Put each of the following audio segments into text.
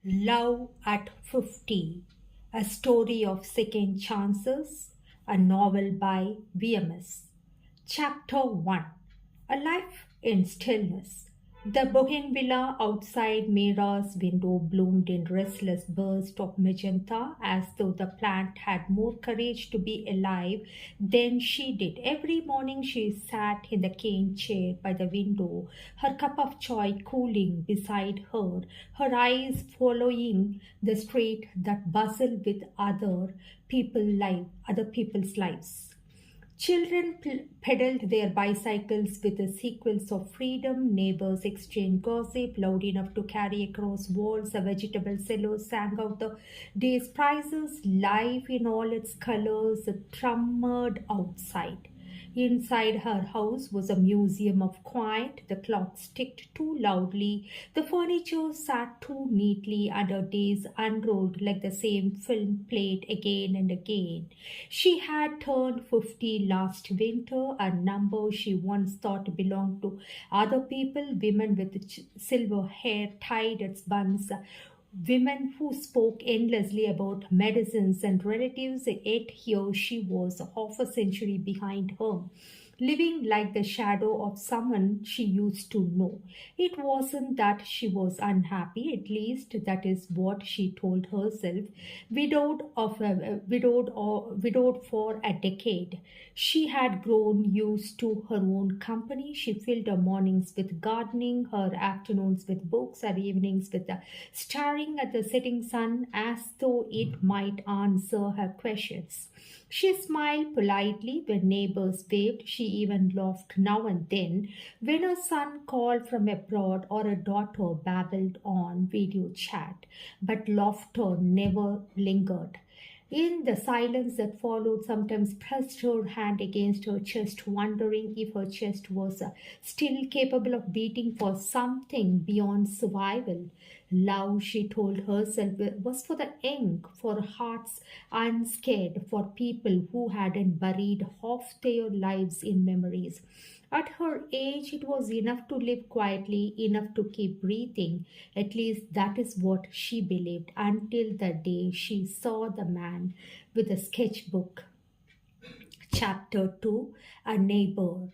Love at 50, a story of second chances, a novel by VMS. Chapter 1, A Life in Stillness. The bougainvillea outside Mira's window bloomed in restless bursts of magenta as though the plant had more courage to be alive than she did. Every morning she sat in the cane chair by the window, her cup of chai cooling beside her, her eyes following the street that bustled with other people's lives. Children pedaled their bicycles with a sequence of freedom. Neighbors exchanged gossip loud enough to carry across walls. A vegetable seller sang out the day's prices. Life in all its colors trembled outside. Inside her house was a museum of quiet. The clocks ticked too loudly. The furniture sat too neatly, and her days unrolled like the same film played again and again. She had turned 50 last winter, a number she once thought belonged to other people, women with silver hair tied its buns, women who spoke endlessly about medicines and relatives, yet here she was half a century behind her, living like the shadow of someone she used to know. It wasn't that she was unhappy, at least that is what she told herself. Widowed for a decade, she had grown used to her own company. She filled her mornings with gardening, her afternoons with books, her evenings with staring at the setting sun as though it might answer her questions. She smiled politely when neighbors waved. She even laughed now and then when her son called from abroad or her daughter babbled on video chat. But laughter never lingered. In the silence that followed, sometimes pressed her hand against her chest, wondering if her chest was still capable of beating for something beyond survival. Love, she told herself, was for the young, for hearts unscared, for people who hadn't buried half their lives in memories. At her age, it was enough to live quietly, enough to keep breathing. At least that is what she believed until the day she saw the man with a sketchbook. Chapter 2, A Neighbor.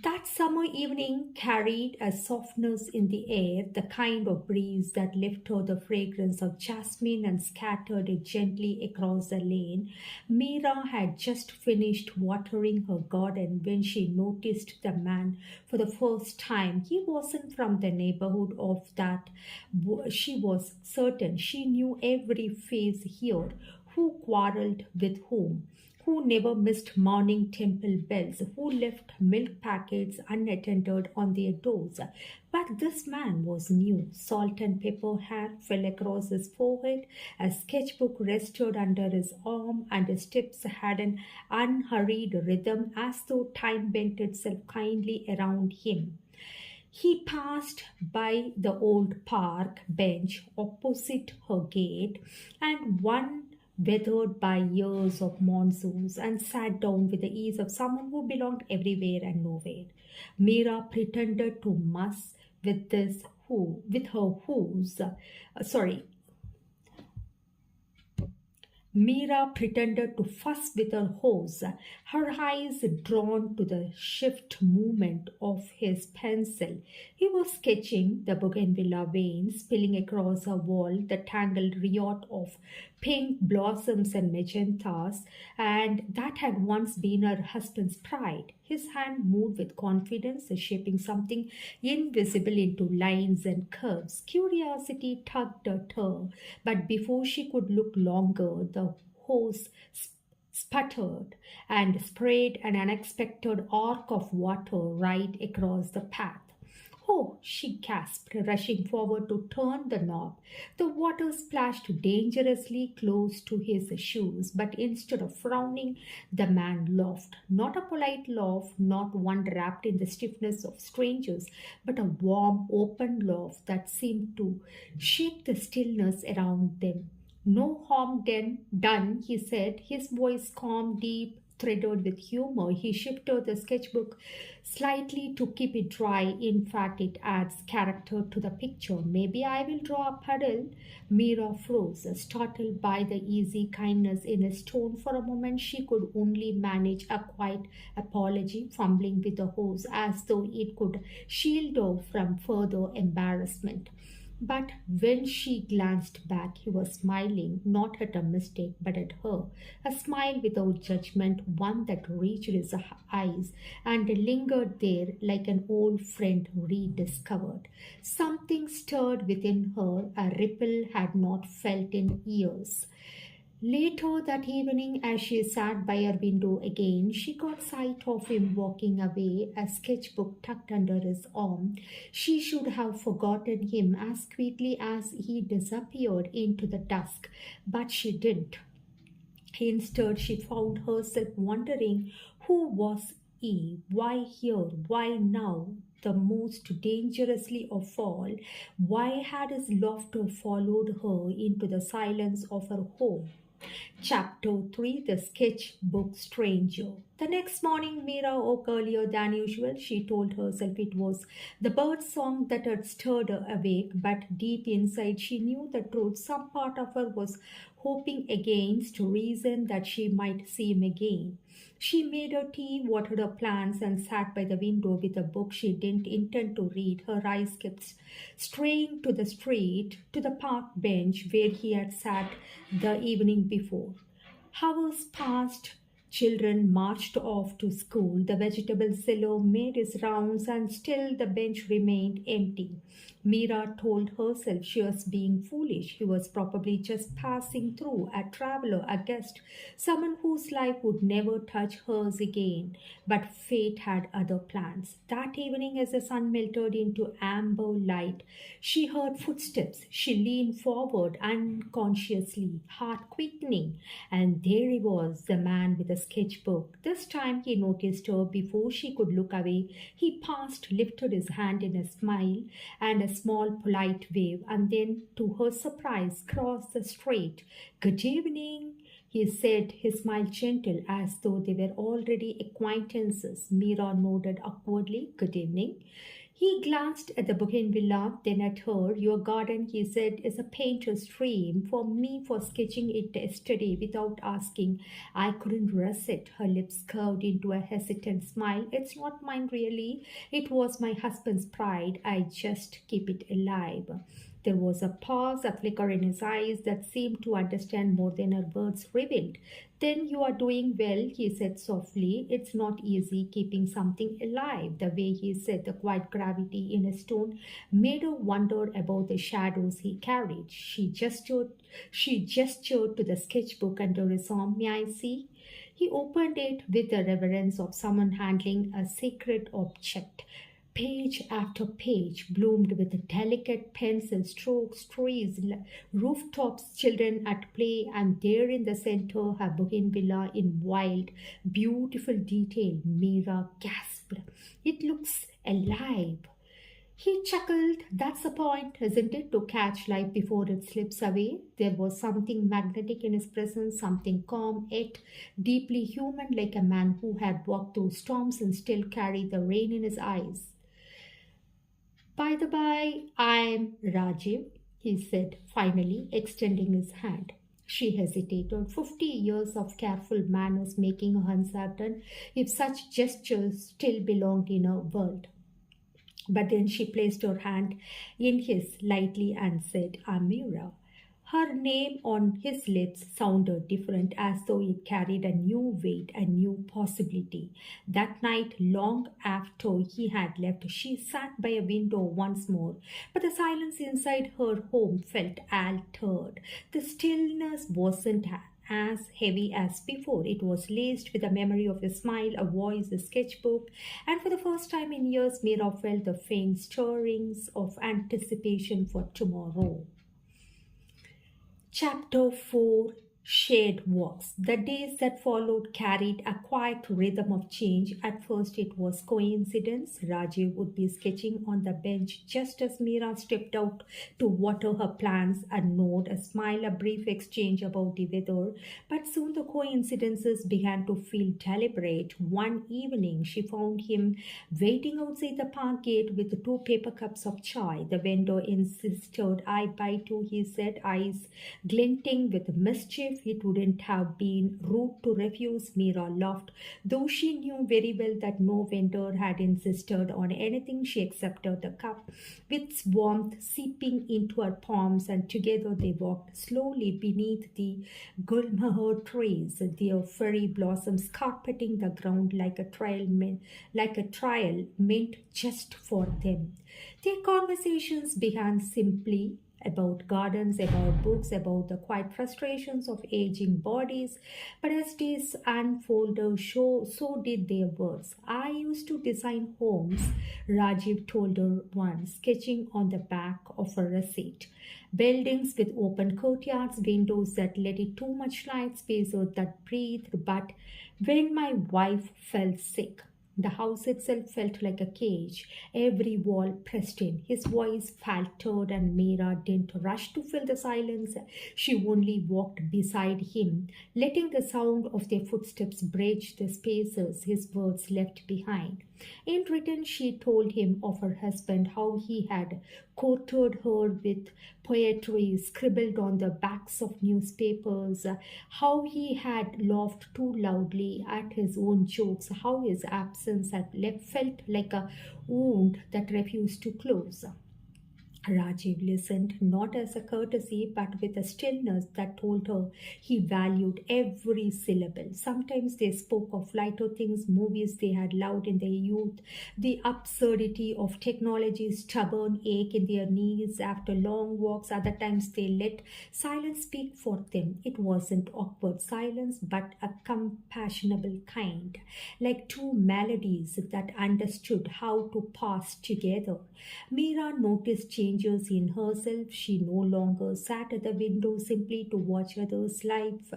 That summer evening carried a softness in the air, the kind of breeze that lifted the fragrance of jasmine and scattered it gently across the lane. Mira had just finished watering her garden when she noticed the man for the first time. He wasn't from the neighborhood, of that she was certain. She knew every face here, who quarreled with whom, who never missed morning temple bells, who left milk packets unattended on their doors. But this man was new. Salt and pepper hair fell across his forehead, a sketchbook rested under his arm, and his steps had an unhurried rhythm as though time bent itself kindly around him. He passed by the old park bench opposite her gate and one weathered by years of monsoons, and sat down with the ease of someone who belonged everywhere and nowhere. Mira pretended to muss with her hooves. Sorry, Mira pretended to fuss with her hose, her eyes drawn to the swift movement of his pencil. He was sketching the bougainvillea veins spilling across her wall, the tangled riot of pink blossoms and magentas, and that had once been her husband's pride. His hand moved with confidence, shaping something invisible into lines and curves. Curiosity tugged at her, but before she could look longer, the hose sputtered and sprayed an unexpected arc of water right across the path. Oh, she gasped, rushing forward to turn the knob. The water splashed dangerously close to his shoes, but instead of frowning, the man laughed. Not a polite laugh, not one wrapped in the stiffness of strangers, but a warm, open laugh that seemed to shake the stillness around them. No harm done, he said, his voice calm, deep, threaded with humor. He shifted the sketchbook slightly to keep it dry. In fact, it adds character to the picture. Maybe I will draw a puddle. Mira froze, startled by the easy kindness in his tone. For a moment, she could only manage a quiet apology, fumbling with the hose as though it could shield her from further embarrassment. But when she glanced back, he was smiling, not at a mistake, but at her. A smile without judgment, one that reached his eyes and lingered there like an old friend rediscovered. Something stirred within her, a ripple had not felt in years. Later that evening, as she sat by her window again, she caught sight of him walking away, a sketchbook tucked under his arm. She should have forgotten him as quickly as he disappeared into the dusk, but she didn't. Instead, she found herself wondering who was he, why here, why now? The most dangerously of all, why had his laughter followed her into the silence of her home? Chapter 3, The Sketchbook Stranger. The next morning, Mira woke earlier than usual. She told herself it was the bird song that had stirred her awake, but deep inside she knew the truth. Some part of her was hoping against reason that she might see him again. She made her tea, watered her plants, and sat by the window with a book she didn't intend to read. Her eyes kept straying to the street, to the park bench where he had sat the evening before. Hours passed. Children marched off to school. The vegetable seller made his rounds, and still the bench remained empty. Mira told herself she was being foolish. He was probably just passing through, a traveler, a guest, someone whose life would never touch hers again. But fate had other plans. That evening, as the sun melted into amber light, she heard footsteps. She leaned forward unconsciously, heart quickening, and there he was, the man with the sketchbook. This time he noticed her before she could look away. He passed, lifted his hand in a smile and a small polite wave, and then, to her surprise, crossed the street. "Good evening," he said, his smile gentle as though they were already acquaintances. Mira nodded awkwardly. "Good evening." He glanced at the bougainvillea, then at her. "Your garden," he said, "is a painter's dream. For me, for sketching it yesterday without asking, I couldn't resist." Her lips curved into a hesitant smile. "It's not mine, really. It was my husband's pride. I just keep it alive." There was a pause, a flicker in his eyes that seemed to understand more than her words revealed. "Then you are doing well," he said softly. "It's not easy keeping something alive." The way he said, the quiet gravity in his tone, made her wonder about the shadows he carried. She gestured to the sketchbook under his arm. "May I see?" He opened it with the reverence of someone handling a sacred object. Page after page bloomed with delicate pencil strokes, trees, rooftops, children at play, and there in the center her bougainvillea in wild, beautiful detail. Mira gasped. "It looks alive." He chuckled. "That's the point, isn't it? To catch life before it slips away." There was something magnetic in his presence, something calm yet deeply human, like a man who had walked through storms and still carried the rain in his eyes. "By the by, I'm Rajiv," he said, finally extending his hand. She hesitated. 50 years of careful manners making her uncertain if such gestures still belonged in her world. But then she placed her hand in his lightly and said, "I'm Mira." Her name on his lips sounded different, as though it carried a new weight, a new possibility. That night, long after he had left, she sat by a window once more, but the silence inside her home felt altered. The stillness wasn't as heavy as before. It was laced with the memory of a smile, a voice, a sketchbook, and for the first time in years, Mira felt the faint stirrings of anticipation for tomorrow. Chapter 4, shared walks. The days that followed carried a quiet rhythm of change. At first, it was coincidence. Rajiv would be sketching on the bench just as Meera stepped out to water her plants, a nod, a smile, a brief exchange about the weather. But soon the coincidences began to feel deliberate. One evening, she found him waiting outside the park gate with two paper cups of chai. The vendor insisted I buy two, he said, eyes glinting with mischief. It wouldn't have been rude to refuse, Mira laughed, though she knew very well that no vendor had insisted on anything. She accepted the cup with warmth seeping into her palms, and together they walked slowly beneath the gulmohar trees, their fairy blossoms carpeting the ground like a trail meant just for them. Their conversations began simply about gardens, about books, about the quiet frustrations of aging bodies. But as days unfolded, so did their words. I used to design homes, Rajiv told her once, sketching on the back of a receipt. Buildings with open courtyards, windows that let in too much light, spaces that breathed. But when my wife fell sick, the house itself felt like a cage, every wall pressed in. His voice faltered, and Meera didn't rush to fill the silence. She only walked beside him, letting the sound of their footsteps bridge the spaces his words left behind. In return, she told him of her husband, how he had courted her with poetry scribbled on the backs of newspapers, how he had laughed too loudly at his own jokes, how his absence had felt like a wound that refused to close. Rajiv listened, not as a courtesy, but with a stillness that told her he valued every syllable. Sometimes they spoke of lighter things, movies they had loved in their youth, the absurdity of technology, stubborn ache in their knees after long walks. Other times they let silence speak for them. It wasn't awkward silence, but a compassionable kind, like two melodies that understood how to pass together. Mira noticed changes in herself. She no longer sat at the window simply to watch others' life.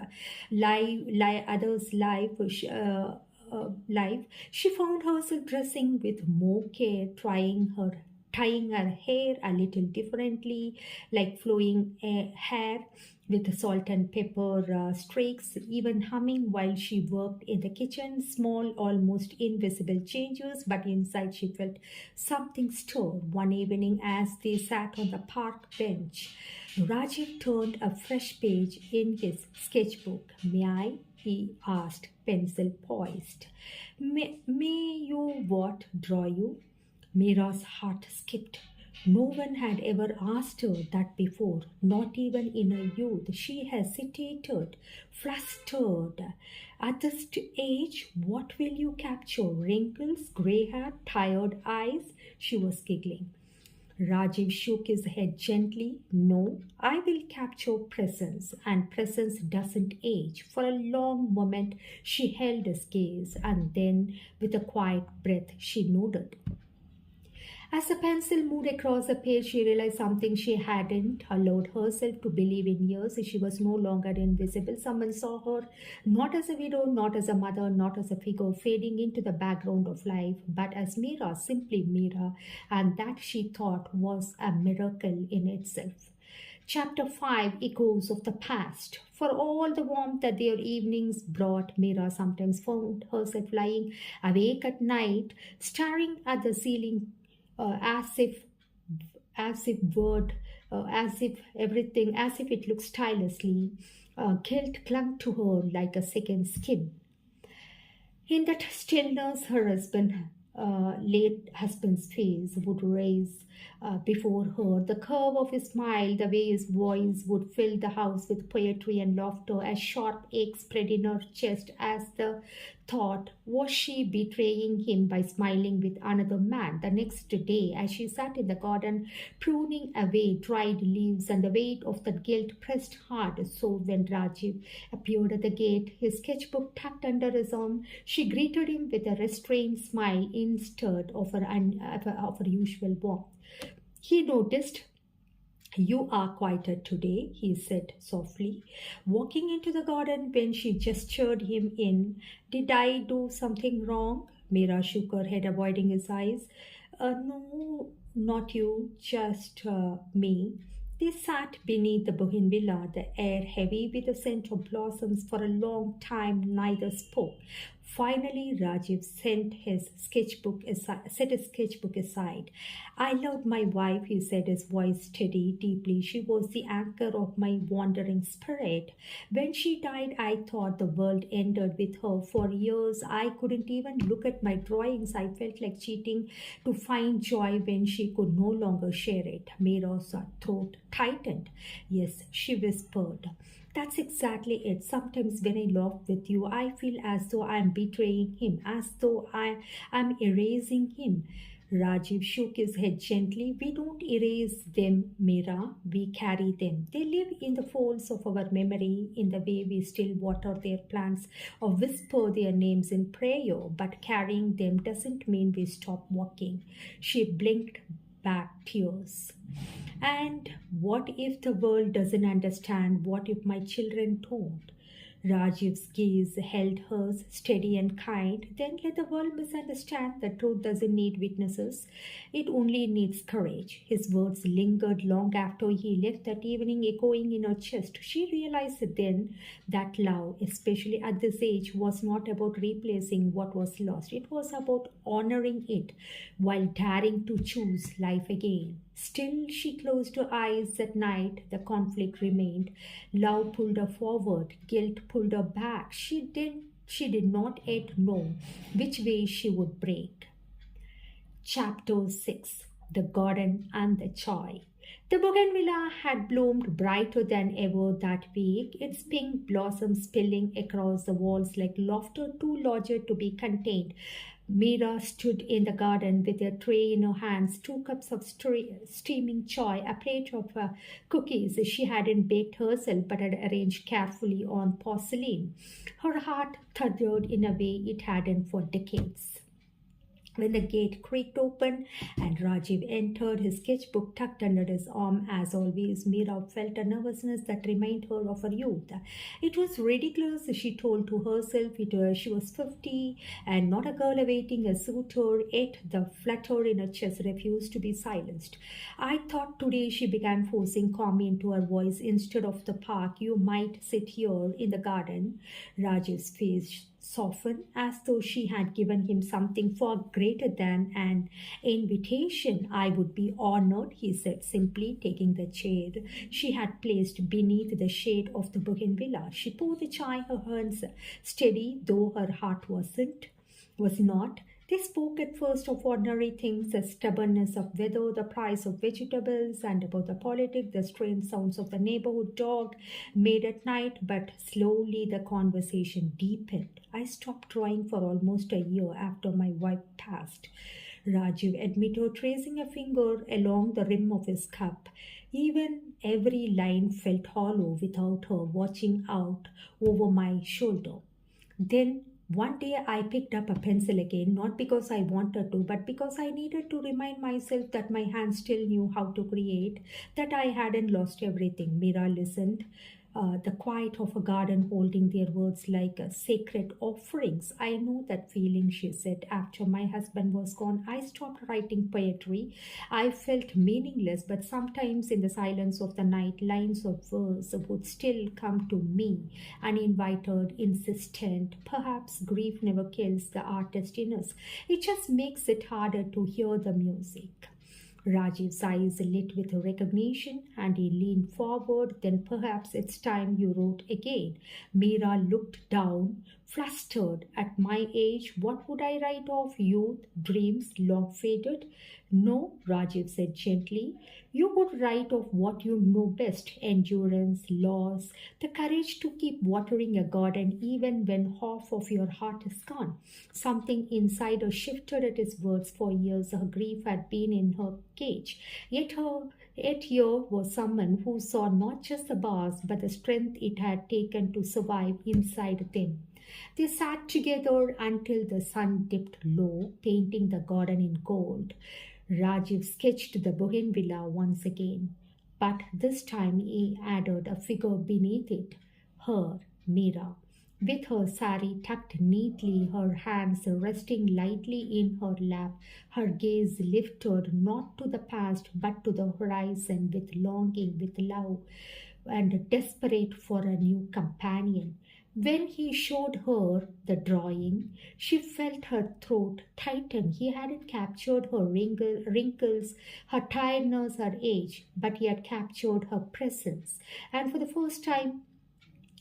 She found herself dressing with more care, tying her hair a little differently, like flowing hair with salt and pepper streaks, even humming while she worked in the kitchen. Small, almost invisible changes, but inside she felt something stir. One evening, as they sat on the park bench, Rajiv turned a fresh page in his sketchbook. May I? He asked, pencil poised. May you what? Draw you? Mira's heart skipped. No one had ever asked her that before, not even in her youth. She hesitated, flustered. At this age, what will you capture? Wrinkles, grey hair, tired eyes? She was giggling. Rajiv shook his head gently. No, I will capture presence, and presence doesn't age. For a long moment, she held his gaze, and then, with a quiet breath, she nodded. As the pencil moved across the page, she realized something she hadn't allowed herself to believe in years. She was no longer invisible. Someone saw her not as a widow, not as a mother, not as a figure fading into the background of life, but as Mira, simply Mira, and that she thought was a miracle in itself. Chapter 5, Echoes of the Past. For all the warmth that their evenings brought, Mira sometimes found herself lying awake at night, staring at the ceiling, uh, as if as if word as if it looked stylishly. Guilt clung to her like a second skin. In that stillness, her late husband's face would raise before her. The curve of his smile, the way his voice would fill the house with poetry and laughter. A sharp ache spread in her chest as the thought, was she betraying him by smiling with another man? The next day, as she sat in the garden, pruning away dried leaves, and the weight of that guilt pressed hard, so when Rajiv appeared at the gate, his sketchbook tucked under his arm, she greeted him with a restrained smile instead of her usual warmth. He noticed You are quieter today, he said softly, walking into the garden when she gestured him in. Did I do something wrong? Mira shook her head, avoiding his eyes. No, not you, just me. They sat beneath the bougainvillea, the air heavy with the scent of blossoms. For a long time, neither spoke. Finally, Rajiv set his sketchbook aside. I loved my wife, he said, his voice steady, deeply. She was the anchor of my wandering spirit. When she died, I thought the world ended with her. For years, I couldn't even look at my drawings. I felt like cheating to find joy when she could no longer share it. Mira's throat tightened. Yes, she whispered. That's exactly it. Sometimes when I laugh with you, I feel as though I am betraying him, as though I am erasing him. Rajiv shook his head gently. We don't erase them, Mira. We carry them. They live in the folds of our memory, in the way we still water their plants or whisper their names in prayer. But carrying them doesn't mean we stop walking. She blinked back tears. And what if the world doesn't understand? What if my children don't? Rajiv's gaze held hers, steady and kind. Then let the world misunderstand. The truth doesn't need witnesses, it only needs courage. His words lingered long after he left that evening, echoing in her chest. She realized then that love, especially at this age, was not about replacing what was lost. It was about honoring it while daring to choose life again. Still, she closed her eyes that night. The conflict remained. Love pulled her forward, guilt pulled her back. She did not yet know which way she would break. Chapter 6. The Garden and the Joy. The bougainvillea had bloomed brighter than ever that week, its pink blossoms spilling across the walls like laughter too larger to be contained. Mira stood in the garden with a tray in her hands, 2 cups of steaming chai, a plate of cookies she hadn't baked herself but had arranged carefully on porcelain. Her heart thundered in a way it hadn't for decades. When the gate creaked open and Rajiv entered, his sketchbook tucked under his arm, as always, Mira felt a nervousness that reminded her of her youth. It was ridiculous, she told to herself. She was 50 and not a girl awaiting a suitor, yet the flutter in her chest refused to be silenced. I thought today, she began, forcing calm into her voice, instead of the park, you might sit here in the garden. Rajiv's face softened, as though she had given him something far greater than an invitation. I would be honored, he said simply, taking the chair she had placed beneath the shade of the bougainvillea. She poured the chai, her hands steady, though her heart was not. They spoke at first of ordinary things, the stubbornness of weather, the price of vegetables, and about the politics, the strange sounds of the neighborhood dog made at night. But slowly the conversation deepened. I stopped drawing for almost a year after my wife passed, Rajiv admitted, tracing a finger along the rim of his cup. Even every line felt hollow without her watching out over my shoulder. Then one day I picked up a pencil again, not because I wanted to, but because I needed to remind myself that my hands still knew how to create, that I hadn't lost everything. Mira listened, the quiet of a garden holding their words like sacred offerings. I know that feeling, she said. After my husband was gone, I stopped writing poetry. I felt meaningless, but sometimes in the silence of the night, lines of verse would still come to me, uninvited, insistent. Perhaps grief never kills the artist in us, it just makes it harder to hear the music. Rajiv's eyes lit with recognition and he leaned forward. Then perhaps it's time you wrote again. Mira looked down, flustered. At my age, what would I write of? Youth, dreams, long faded? No, Rajiv said gently. You would write of what you know best: endurance, loss, the courage to keep watering a garden even when half of your heart is gone. Something inside her shifted at his words. For years, her grief had been in her cage. Yet here was someone who saw not just the bars but the strength it had taken to survive inside them. They sat together until the sun dipped low, painting the garden in gold. Rajiv sketched the bougainvillea once again. but this time he added a figure beneath it, her, Mira. With her sari tucked neatly, her hands resting lightly in her lap, her gaze lifted not to the past but to the horizon with longing, with love, and desperate for a new companion. When he showed her the drawing, she felt her throat tighten. He hadn't captured her wrinkles, her tiredness, her age, but he had captured her presence. And for the first time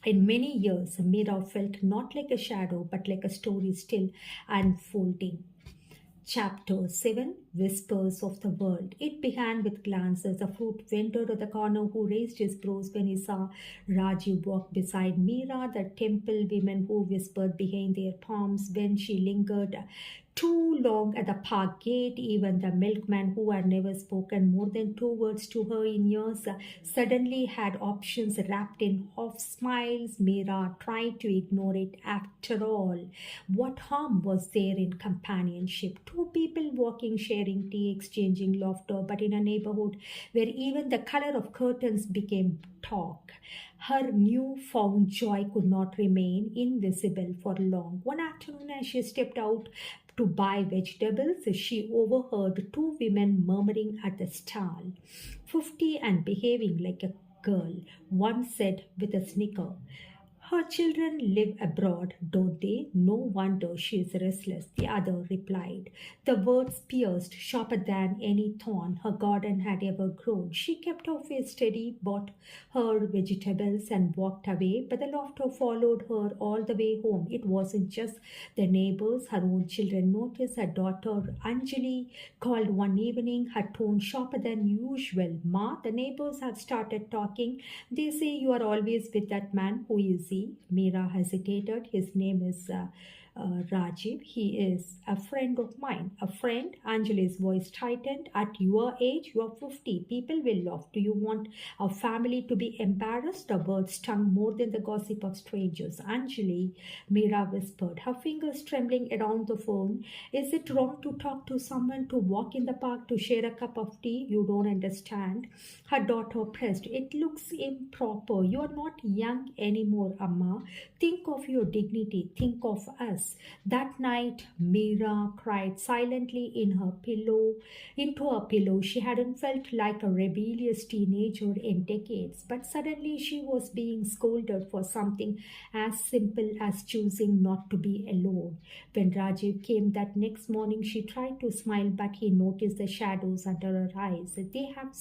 in many years, Mira felt not like a shadow, but like a story still unfolding. Chapter 7, Whispers of the World. It began with glances. A fruit vendor at the corner who raised his brows when he saw Rajiv walk beside Mira, the temple women who whispered behind their palms when she lingered too long at the park gate. Even the milkman, who had never spoken more than two words to her in years, suddenly had options wrapped in half smiles. Mira tried to ignore it. After all, what harm was there in companionship? Two people walking, sharing tea, exchanging laughter, but in a neighborhood where even the color of curtains became talk. Her new-found joy could not remain invisible for long. One afternoon, as she stepped out to buy vegetables, she overheard two women murmuring at the stall. 50 and behaving like a girl, one said with a snicker. Her children live abroad, don't they? No wonder she is restless, the other replied. The words pierced sharper than any thorn her garden had ever grown. She kept her face steady, bought her vegetables, and walked away, but the laughter followed her all the way home. It wasn't just the neighbors, her own children noticed. Her daughter Anjali called one evening, her tone sharper than usual. Ma, the neighbors have started talking. They say you are always with that man. Who is he? Meera hesitated. His name is Rajiv. He is a friend of mine. A friend? Anjali's voice tightened. At your age, you are 50. People will laugh. Do you want our family to be embarrassed? The words stung more than the gossip of strangers. Anjali, Meera whispered, her fingers trembling around the phone. Is it wrong to talk to someone, to walk in the park, to share a cup of tea? You don't understand. Her daughter pressed. It looks improper. You are not young anymore, Amma. Think of your dignity. Think of us. That night, Meera cried silently into her pillow. She hadn't felt like a rebellious teenager in decades, but suddenly she was being scolded for something as simple as choosing not to be alone. When Rajiv came that next morning, she tried to smile, but he noticed the shadows under her eyes. They have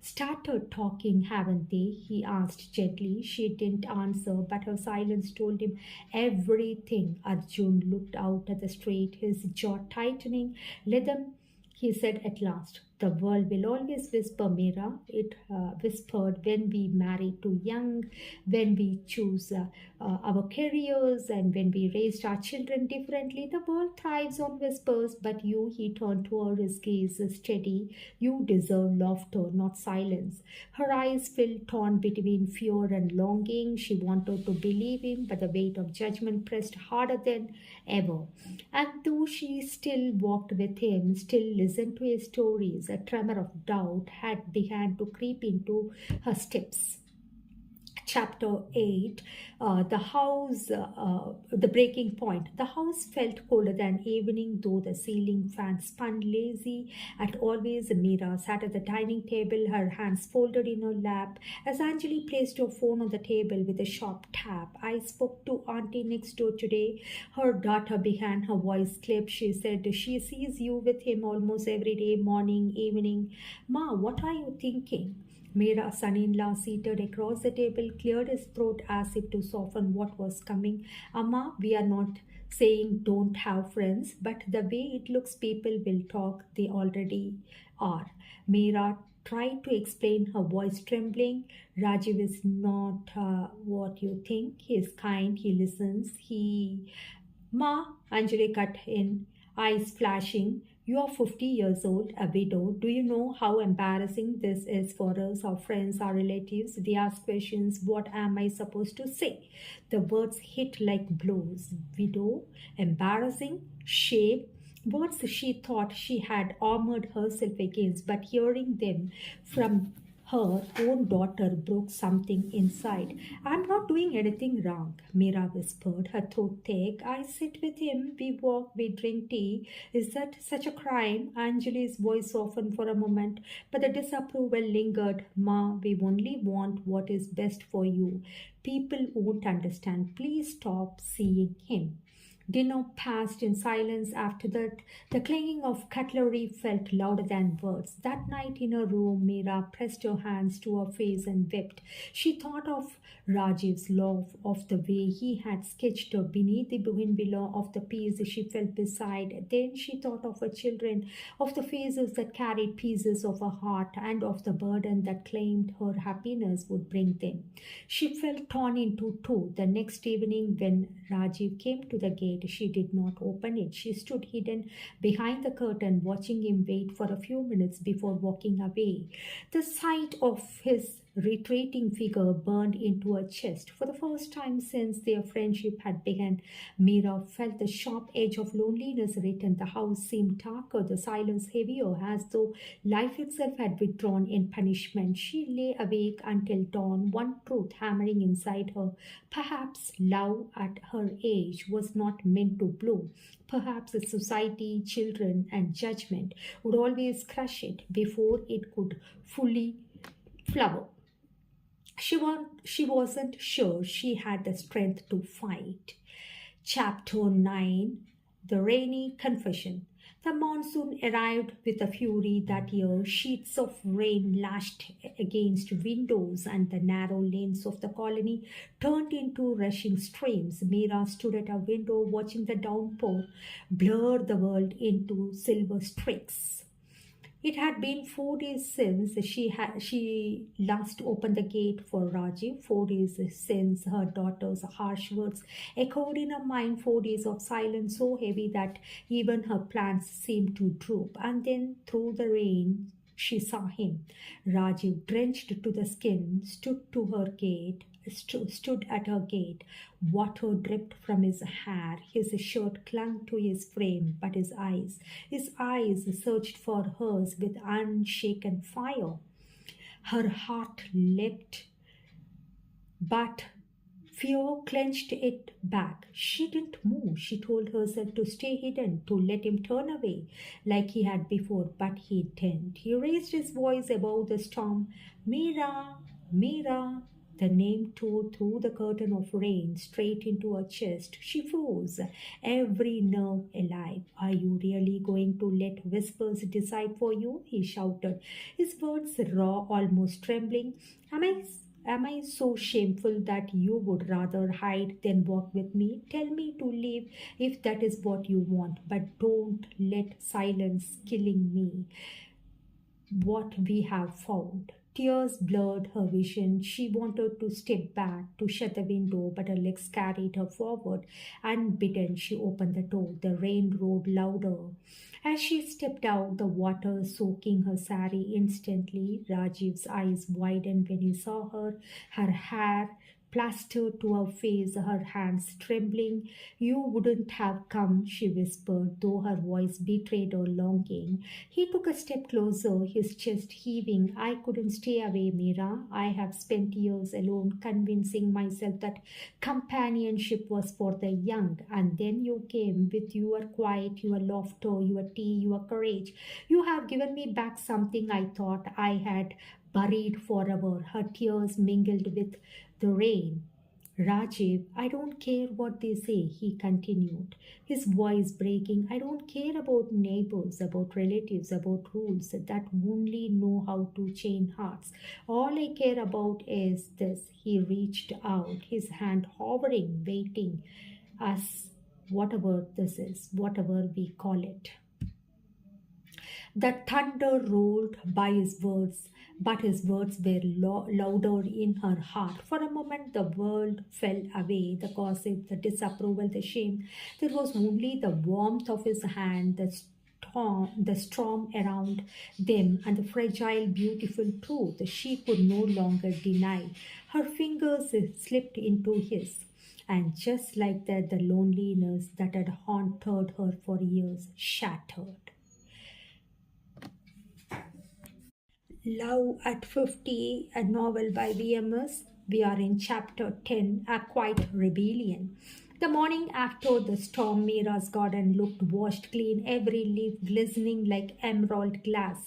started talking, haven't they? He asked gently. She didn't answer, but her silence told him everything. Arjun looked out at the street, his jaw tightening. Let them, he said at last. The world will always whisper, Meera. It whispered when we marry too young, when we choose our careers, and when we raised our children differently. The world thrives on whispers, but you, he turned toward his gaze steady. You deserve laughter, not silence. Her eyes felt torn between fear and longing. She wanted to believe him, but the weight of judgment pressed harder than ever. And though she still walked with him, still listened to his stories, a tremor of doubt had begun to creep into her steps. Chapter 8, the breaking point. The house felt colder than evening, though the ceiling fan spun lazy. At always, Meera sat at the dining table, her hands folded in her lap, as Anjali placed her phone on the table with a sharp tap. I spoke to Auntie next door today. Her daughter began, her voice clipped. She said she sees you with him almost every day, morning, evening. Ma, what are you thinking? Meera's son-in-law, seated across the table, cleared his throat as if to soften what was coming. Amma, we are not saying don't have friends, but the way it looks, people will talk. They already are. Meera tried to explain, her voice trembling. Rajiv is not what you think. He is kind. He listens. Ma, Anjali cut in, eyes flashing. You are 50 years old, a widow. Do you know how embarrassing this is for us, our friends, our relatives? They ask questions. What am I supposed to say? The words hit like blows. Widow, embarrassing, shame. Words she thought she had armored herself against, but hearing them from her own daughter broke something inside. I'm not doing anything wrong, Mira whispered, her throat thick. I sit with him, we walk, we drink tea. Is that such a crime? Anjali's voice softened for a moment, but the disapproval lingered. Ma, we only want what is best for you. People won't understand. Please stop seeing him. Dinner passed in silence. After that, the clanging of cutlery felt louder than words. That night in her room, Mira pressed her hands to her face and wept. She thought of Rajiv's love, of the way he had sketched her beneath the bougainvillea, of the peace she felt beside. Then she thought of her children, of the faces that carried pieces of her heart, and of the burden that claimed her happiness would bring them. She felt torn into two. The next evening, when Rajiv came to the gate, she did not open it. She stood hidden behind the curtain, watching him wait for a few minutes before walking away. The sight of his retreating figure burned into her chest. For the first time since their friendship had begun, Mira felt the sharp edge of loneliness written. The house seemed darker, the silence heavier, as though life itself had withdrawn in punishment. She lay awake until dawn, one truth hammering inside her. Perhaps love at her age was not meant to bloom. Perhaps the society, children, and judgment would always crush it before it could fully flower. She wasn't sure she had the strength to fight. Chapter 9. The Rainy Confession. The monsoon arrived with a fury that year. Sheets of rain lashed against windows, and the narrow lanes of the colony turned into rushing streams. Mira stood at a window watching the downpour blur the world into silver streaks. It had been 4 days since she last opened the gate for Rajiv. 4 days since her daughter's harsh words echoed in her mind. 4 days of silence so heavy that even her plans seemed to droop. And then, through the rain, she saw him. Rajiv, drenched to the skin, stood at her gate. Water dripped from his hair. His shirt clung to his frame, but his eyes searched for hers with unshaken fire. Her heart leapt, but fear clenched it back. She didn't move. She told herself to stay hidden, to let him turn away like he had before, but he didn't. He raised his voice above the storm. Mira, Mira. The name tore through the curtain of rain straight into her chest. She froze, every nerve alive. Are you really going to let whispers decide for you? He shouted, his words raw, almost trembling. Am I so shameful that you would rather hide than walk with me? Tell me to leave if that is what you want, but don't let silence killing me what we have found. Tears blurred her vision. She wanted to step back, to shut the window, but her legs carried her forward. Unbidden, she opened the door. The rain roared louder. As she stepped out, the water soaking her sari instantly. Rajiv's eyes widened when he saw her hair plastered to her face, her hands trembling. You wouldn't have come, she whispered, though her voice betrayed her longing. He took a step closer, his chest heaving. I couldn't stay away, Mira. I have spent years alone convincing myself that companionship was for the young. And then you came with your quiet, your laughter, your tea, your courage. You have given me back something I thought I had buried forever. Her tears mingled with the rain. Rajiv, I don't care what they say, he continued, his voice breaking. I don't care about neighbors, about relatives, about rules that only know how to chain hearts. All I care about is this. He reached out, his hand hovering, waiting us, whatever this is, whatever we call it. The thunder rolled by his words, but his words were louder in her heart. For a moment, the world fell away, the gossip, the disapproval, the shame. There was only the warmth of his hand, the storm around them, and the fragile, beautiful truth she could no longer deny. Her fingers slipped into his. And just like that, the loneliness that had haunted her for years shattered. Love at 50, a novel by VMS. We are in chapter 10, A Quiet Rebellion. The morning after the storm, Mira's garden looked washed clean, every leaf glistening like emerald glass.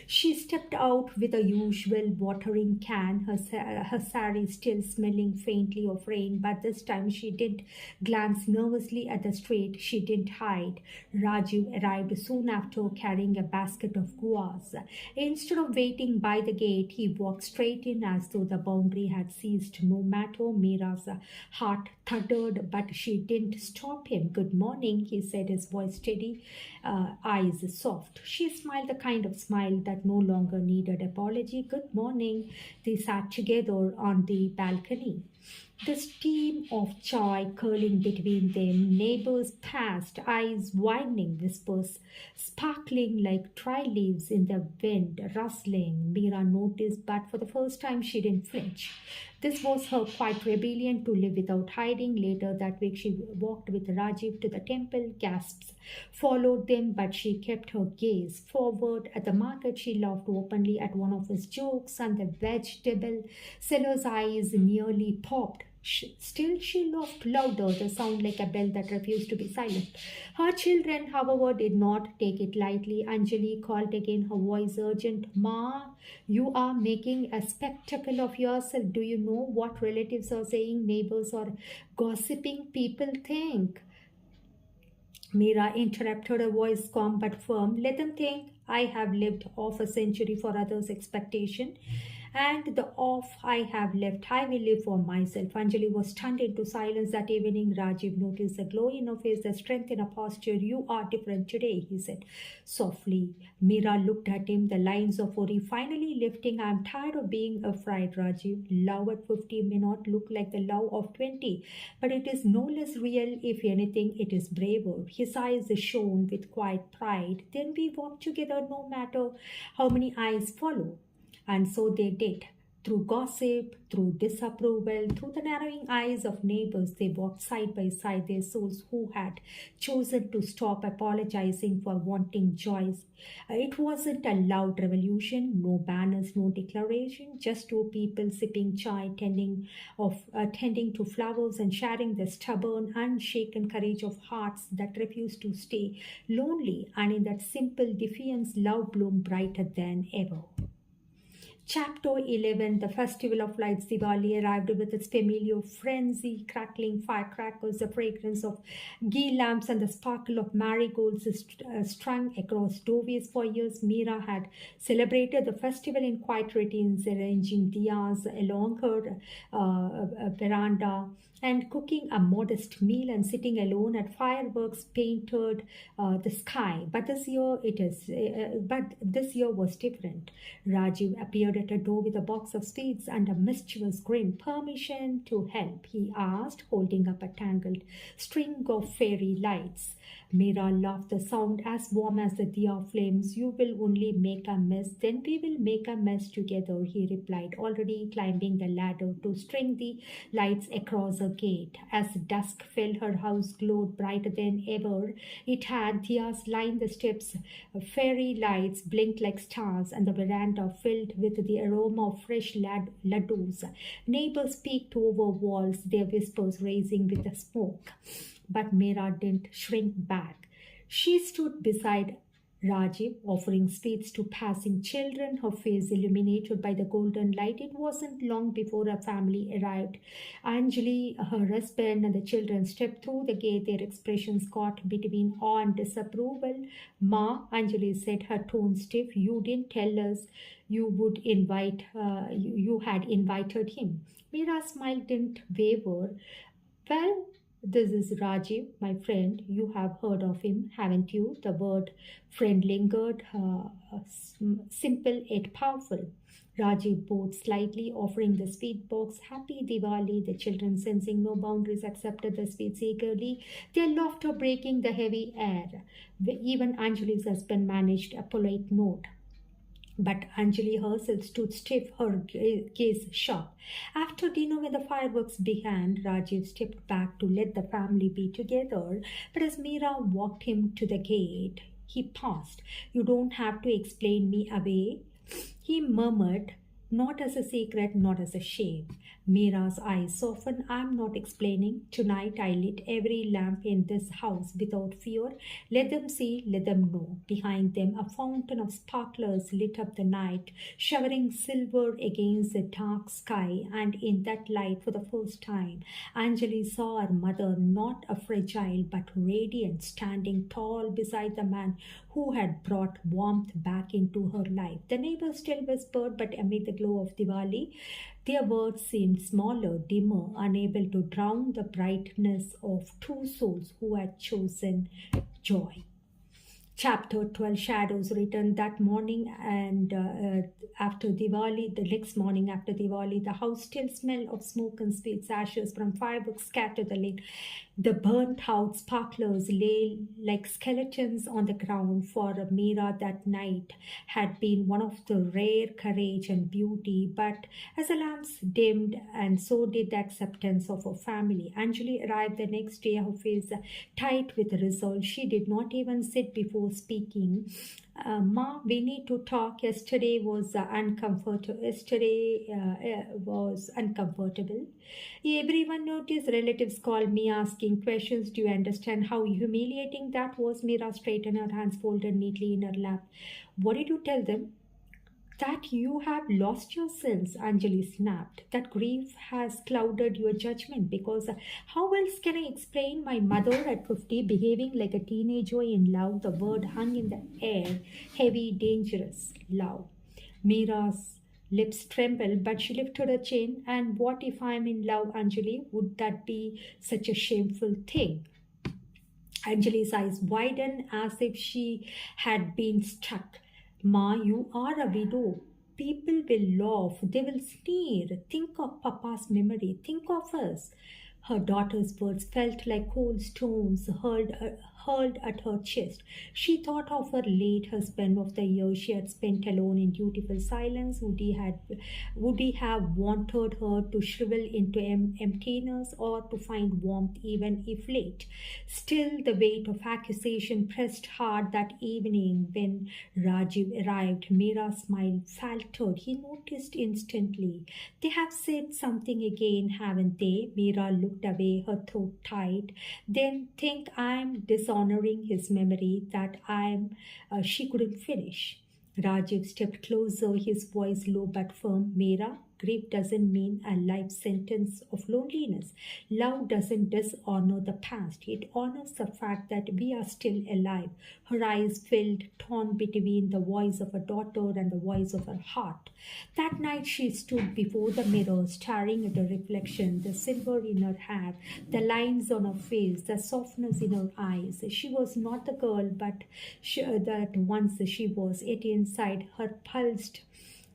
She stepped out with a usual watering can, her sari still smelling faintly of rain, but this time she didn't glance nervously at the street. She didn't hide. Rajiv arrived soon after carrying a basket of guavas. Instead of waiting by the gate, he walked straight in as though the boundary had ceased. No matter, Mira's heart thundered, but she didn't stop him. "Good morning," he said, his voice steady, eyes soft. She smiled the kind of smile that no longer needed apology. "Good morning." They sat together on the balcony, the steam of chai curling between them. Neighbors passed, eyes widening, whispers sparkling like dry leaves in the wind, rustling. Mira noticed, but for the first time she didn't flinch. This was her quiet rebellion to live without hiding. Later that week she walked with Rajiv to the temple. Gasps followed them, but she kept her gaze forward. At the market she laughed openly at one of his jokes, and the vegetable seller's eyes nearly popped. Still, she laughed louder, the sound like a bell that refused to be silent. Her children, however, did not take it lightly. Anjali called again, her voice urgent. "Ma, you are making a spectacle of yourself. Do you know what relatives are saying? Neighbors are gossiping. People think." Mira interrupted, her voice calm but firm. "Let them think. I have lived off a century for others' expectation, and the off I have left, I will live for myself." Anjali was stunned into silence. That evening, Rajiv noticed the glow in her face, the strength in her posture. "You are different today," he said softly. Mira looked at him, the lines of worry finally lifting. "I am tired of being afraid, Rajiv. Love at 50 may not look like the love of 20, but it is no less real. If anything, it is braver." His eyes shone with quiet pride. "Then we walk together no matter how many eyes follow." And so they did. Through gossip, through disapproval, through the narrowing eyes of neighbors, they walked side by side, their souls who had chosen to stop apologizing for wanting joys. It wasn't a loud revolution, no banners, no declaration, just two people sipping chai, tending to flowers and sharing the stubborn, unshaken courage of hearts that refused to stay lonely. And in that simple defiance, love bloomed brighter than ever. Chapter 11, The Festival of Lights. Diwali arrived with its familiar frenzy, crackling firecrackers, the fragrance of ghee lamps, and the sparkle of marigolds strung across doorways. For years, Meera had celebrated the festival in quiet routines, arranging diyas along her veranda and cooking a modest meal and sitting alone at fireworks painted the sky. But this year was different. Rajiv appeared at a door with a box of sweets and a mischievous grin. "Permission to help?" he asked, holding up a tangled string of fairy lights. Meera laughed, the sound as warm as the diya flames. "You will only make a mess, then we will make a mess together," he replied, already climbing the ladder to string the lights across a gate. As dusk fell, her house glowed brighter than ever. It had diyas lined the steps, fairy lights blinked like stars, and the veranda filled with the aroma of fresh laddus. Neighbors peeked over walls, their whispers raising with the smoke. But Meera didn't shrink back. She stood beside Rajiv, offering sweets to passing children, her face illuminated by the golden light. It wasn't long before her family arrived. Anjali, her husband, and the children stepped through the gate, their expressions caught between awe and disapproval. "Ma," Anjali said, her tone stiff, "you didn't tell us you had invited him." Meera's smile didn't waver. "Well, this is Rajiv, my friend. You have heard of him, haven't you?" The word friend lingered, simple yet powerful. Rajiv bowed slightly, offering the sweet box. "Happy Diwali." The children, sensing no boundaries, accepted the sweets eagerly, their laughter breaking the heavy air. Even Anjali's husband managed a polite note. But Anjali herself stood stiff, her gaze sharp. After dinner, when the fireworks began, Rajiv stepped back to let the family be together. But as Meera walked him to the gate, he paused. "You don't have to explain me away. He murmured, not as a secret, not as a shame. Mira's eyes softened. I'm not explaining. Tonight I lit every lamp in this house without fear. Let them see, let them know. Behind them, a fountain of sparklers lit up the night, showering silver against the dark sky. And in that light, for the first time, Anjali saw her mother, not a fragile but radiant, standing tall beside the man who had brought warmth back into her life. The neighbors still whispered, but amid the glow of Diwali, their words seemed smaller, dimmer, unable to drown the brightness of two souls who had chosen joy. Chapter 12, Shadows, written that morning, and after Diwali, the next morning after Diwali, the house still smelled of smoke and sweet ashes from fireworks scattered the lane. The burnt out sparklers lay like skeletons on the ground. For Meera, that night had been one of the rare courage and beauty, but as the lamps dimmed, and so did the acceptance of her family. Anjali arrived the next day, her face tight with resolve. She did not even sit before speaking. Ma, we need to talk. Yesterday was uncomfortable. Everyone noticed. Relatives called me asking questions. Do you understand how humiliating that was? Mira straightened her hands folded neatly in her lap. What did you tell them? That you have lost your sense, Anjali snapped. That grief has clouded your judgment because how else can I explain my mother at 50 behaving like a teenager in love? The word hung in the air, heavy, dangerous, love. Mira's lips trembled, but she lifted her chin. And what if I'm in love, Anjali? Would that be such a shameful thing? Anjali's eyes widened as if she had been struck. Ma, you are a widow. People will laugh. They will sneer. Think of Papa's memory. Think of us. Her daughter's words felt like cold stones hurled at her chest. She thought of her late husband, of the years she had spent alone in dutiful silence. Would he have wanted her to shrivel into emptiness or to find warmth even if late? Still, the weight of accusation pressed hard that evening when Rajiv arrived. Mira's smile faltered. He noticed instantly. They have said something again, haven't they? Mira looked away, her throat tight. Then think I'm dishonoring his memory, that she couldn't finish. Rajiv stepped closer, his voice low but firm. Mira, grief doesn't mean a life sentence of loneliness. Love doesn't dishonor the past. It honors the fact that we are still alive. Her eyes filled, torn between the voice of her daughter and the voice of her heart. That night she stood before the mirror, staring at her reflection, the silver in her hair, the lines on her face, the softness in her eyes. She was not the girl that once she was, yet inside her pulsed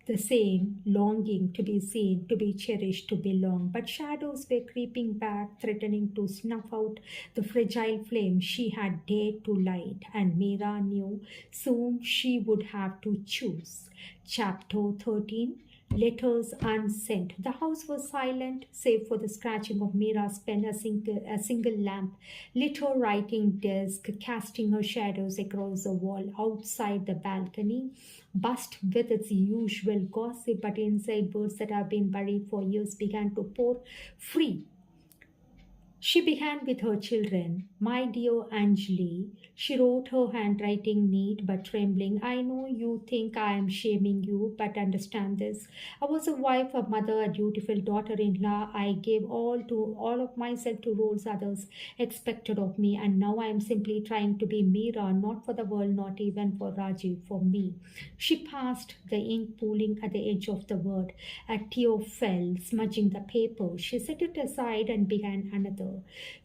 the same longing to be seen, to be cherished, to belong. But shadows were creeping back, threatening to snuff out the fragile flame she had dared to light, and Meera knew soon she would have to choose. Chapter 13, Letters Unsent. The house was silent, save for the scratching of Meera's pen. A single lamp lit her writing desk, casting her shadows across the wall. Outside, the balcony buzzed with its usual gossip, but inside, birds that have been buried for years began to pour free. She began with her children. My dear Anjali, she wrote, her handwriting neat but trembling. I know you think I am shaming you, but understand this. I was a wife, a mother, a dutiful daughter-in-law. I gave all of myself to roles others expected of me, and now I am simply trying to be Meera, not for the world, not even for Rajiv, for me. She passed, the ink pooling at the edge of the word. A tear fell, smudging the paper. She set it aside and began another.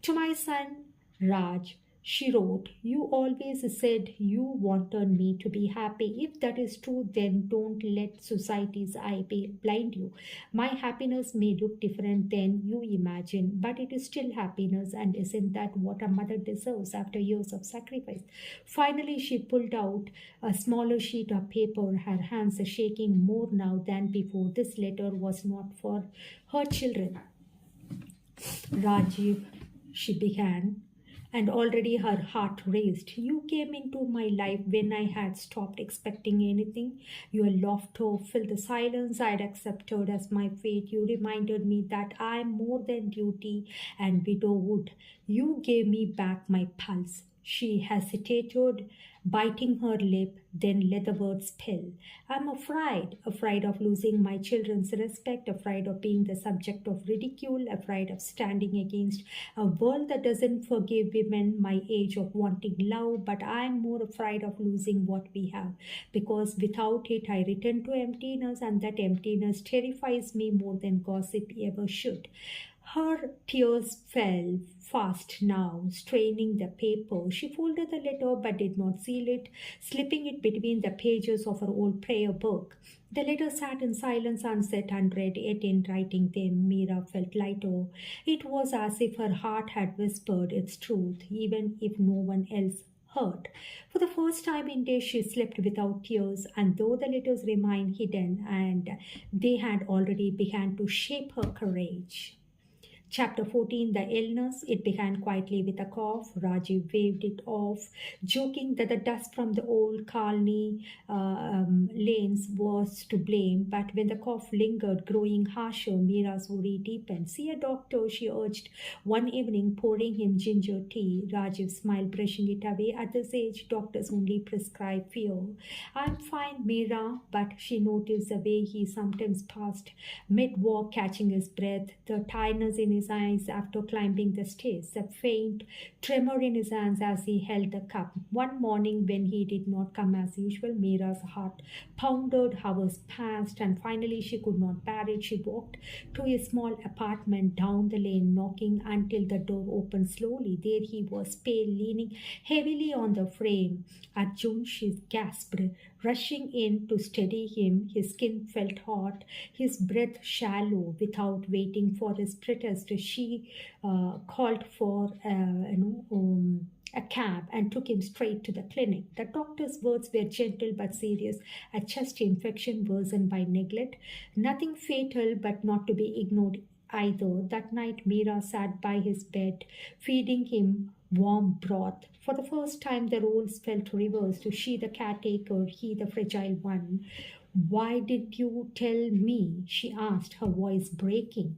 To my son, Raj, she wrote, you always said you wanted me to be happy. If that is true, then don't let society's eye blind you. My happiness may look different than you imagine, but it is still happiness, and isn't that what a mother deserves after years of sacrifice? Finally, she pulled out a smaller sheet of paper, her hands shaking more now than before. This letter was not for her children. Rajiv, she began, and already her heart raced. You came into my life when I had stopped expecting anything. Your laughter filled the silence I'd accepted as my fate. You reminded me that I am more than duty and widowhood. You gave me back my pulse. She hesitated, biting her lip, then let the words spill. I'm afraid of losing my children's respect, afraid of being the subject of ridicule, afraid of standing against a world that doesn't forgive women my age of wanting love, but I'm more afraid of losing what we have, because without it I return to emptiness, and that emptiness terrifies me more than gossip ever should. Her tears fell fast now, straining the paper. She folded the letter but did not seal it, slipping it between the pages of her old prayer book. The letter sat in silence, unsaid, unread, yet in writing them, Mira felt lighter. It was as if her heart had whispered its truth, even if no one else heard. For the first time in days, she slept without tears, and though the letters remained hidden, and they had already begun to shape her courage. Chapter 14, The Illness. It began quietly with a cough. Rajiv waved it off, joking that the dust from the old colony lanes was to blame. But when the cough lingered, growing harsher, Mira's worry deepened. See a doctor, she urged one evening, pouring him ginger tea. Rajiv smiled, brushing it away. At this age, doctors only prescribe fear. I'm fine, Mira, but she noticed the way he sometimes paused mid-walk, catching his breath, the tiredness in his eyes after climbing the stairs, a faint tremor in his hands as he held the cup. One morning when he did not come as usual, Mira's heart pounded. Hours passed, and finally she could not bear it. She walked to his small apartment down the lane, knocking until the door opened slowly. There he was, pale, leaning heavily on the frame. Arjun, she gasped, rushing in to steady him. His skin felt hot, his breath shallow. Without waiting for his protest, she called for a cab and took him straight to the clinic. The doctor's words were gentle but serious. A chest infection worsened by neglect. Nothing fatal, but not to be ignored either. That night, Mira sat by his bed, feeding him warm broth. For the first time, the roles felt reversed. She, the caretaker, he, the fragile one. Why did you tell me? She asked, her voice breaking.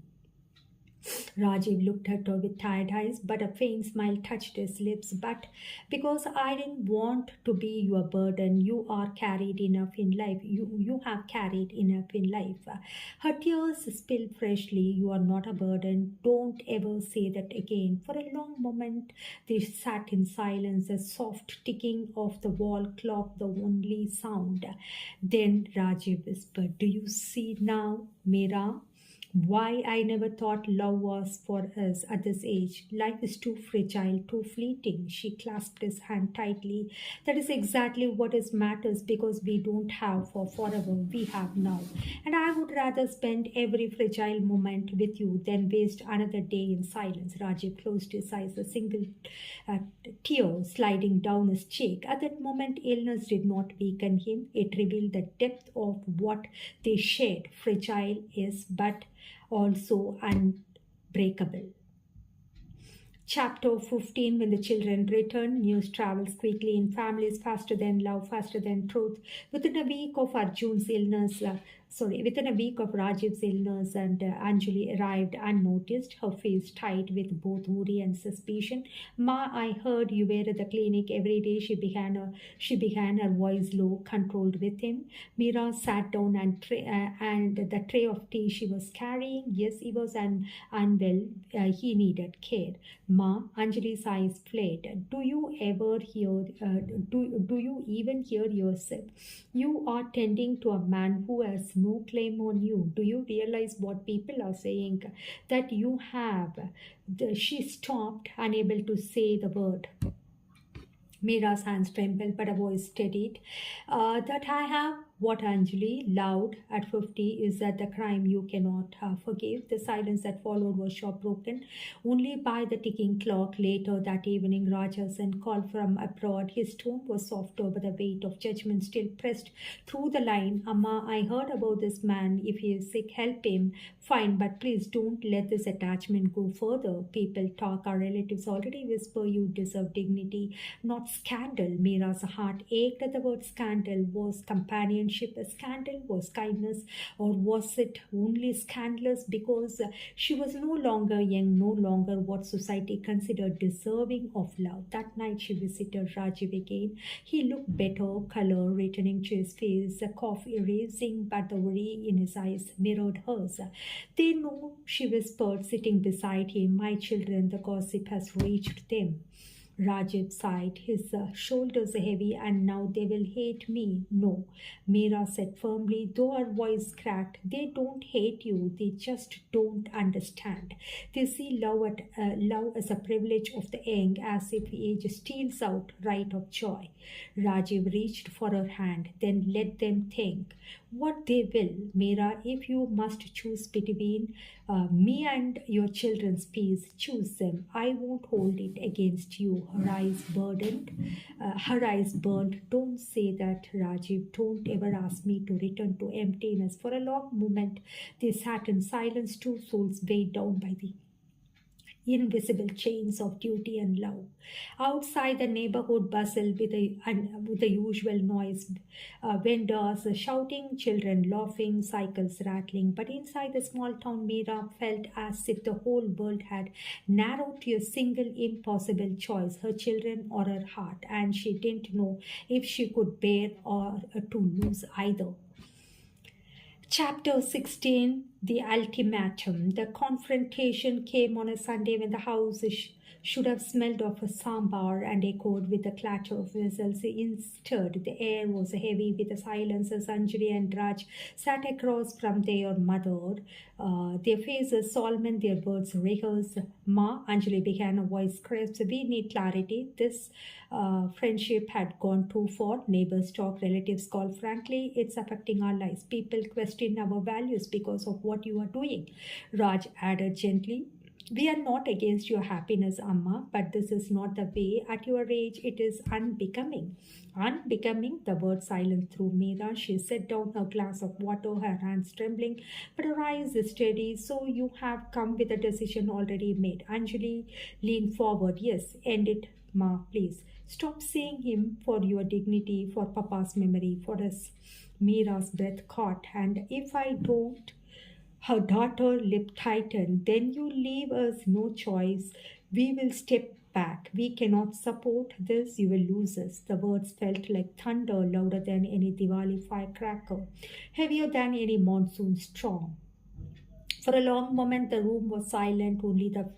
Rajiv looked at her with tired eyes, but a faint smile touched his lips. But because I didn't want to be your burden, you are carried enough in life. You have carried enough in life. Her tears spilled freshly. You are not a burden. Don't ever say that again. For a long moment, they sat in silence, a soft ticking of the wall clock, the only sound. Then Rajiv whispered, Do you see now, Mira? Why I never thought love was for us at this age. Life is too fragile, too fleeting. She clasped his hand tightly. That is exactly what is matters, because we don't have for forever, we have now. And I would rather spend every fragile moment with you than waste another day in silence. Rajiv closed his eyes, a single uh, tear sliding down his cheek. At that moment, illness did not weaken him. It revealed the depth of what they shared. Fragile, yes, but also unbreakable. Chapter 15. When the children return, news travels quickly in families, faster than love, faster than truth. Within a week of Rajiv's illness, and Anjali arrived unnoticed, her face tight with both worry and suspicion. Ma, I heard you were at the clinic every day. She began her voice low, controlled with him. Mira sat down and the tray of tea she was carrying. Yes, he was unwell. He needed care. Ma, Anjali's eyes flared. Do you ever hear? Do you even hear yourself? You are tending to a man who has no claim on you. Do you realize what people are saying that you have? She stopped, unable to say the word. Mira's hands trembled, but a voice steadied. That I have What, Anjali? Loud at 50, is that the crime you cannot forgive? The silence that followed was short broken only by the ticking clock. Later that evening, Raja sent call from abroad. His tone was softer, but the weight of judgment still pressed through the line. Amma, I heard about this man. If he is sick, help him. Fine, but please don't let this attachment go further. People talk, our relatives already whisper you deserve dignity, not scandal. Mira's heart ached at the word scandal. Was companionship a scandal? Was kindness? Or was it only scandalous because she was no longer young, no longer what society considered deserving of love? That night she visited Rajiv again. He looked better, color returning to his face, a cough erasing, but the worry in his eyes mirrored hers. They know, she whispered, sitting beside him. My children, the gossip has reached them. Rajiv sighed, his shoulders heavy, and now they will hate me. No, Meera said firmly, though her voice cracked. They don't hate you, they just don't understand. They see love as a privilege of the young, as if age steals out right of joy. Rajiv reached for her hand, then let them think what they will. Meera, if you must choose between me and your children's peace, choose them. I won't hold it against you. Her eyes burned. Don't say that, Rajiv. Don't ever ask me to return to emptiness. For a long moment, they sat in silence, two souls weighed down by the invisible chains of duty and love. Outside, the neighborhood bustled with the usual noise, vendors shouting, children laughing, cycles rattling. But inside the small town, Meera felt as if the whole world had narrowed to a single impossible choice, her children or her heart, and she didn't know if she could bear or to lose either. Chapter 16, The Ultimatum. The confrontation came on a Sunday when the house should have smelled of a sambar and echoed with the clatter of vessels. Instead, the air was heavy with the silence as Anjali and Raj sat across from their mother. Their faces solemn, their words rehearsed. Ma, Anjali began, a voice crisp. We need clarity. This friendship had gone too far. Neighbors talk, relatives call. Frankly, it's affecting our lives. People question our values because of what you are doing. Raj added gently. We are not against your happiness, Amma, but this is not the way. At your age, it is unbecoming. Unbecoming, the word silent through Meera. She set down her glass of water, her hands trembling, but her eyes steady. So you have come with a decision already made. Anjali leaned forward. Yes, end it, Ma, please. Stop seeing him for your dignity, for Papa's memory, for us. Meera's breath caught, and if I don't, her daughter lip tightened. Then you leave us no choice. We will step back. We cannot support this. You will lose us. The words felt like thunder, louder than any Diwali firecracker, heavier than any monsoon storm. For a long moment, the room was silent, only the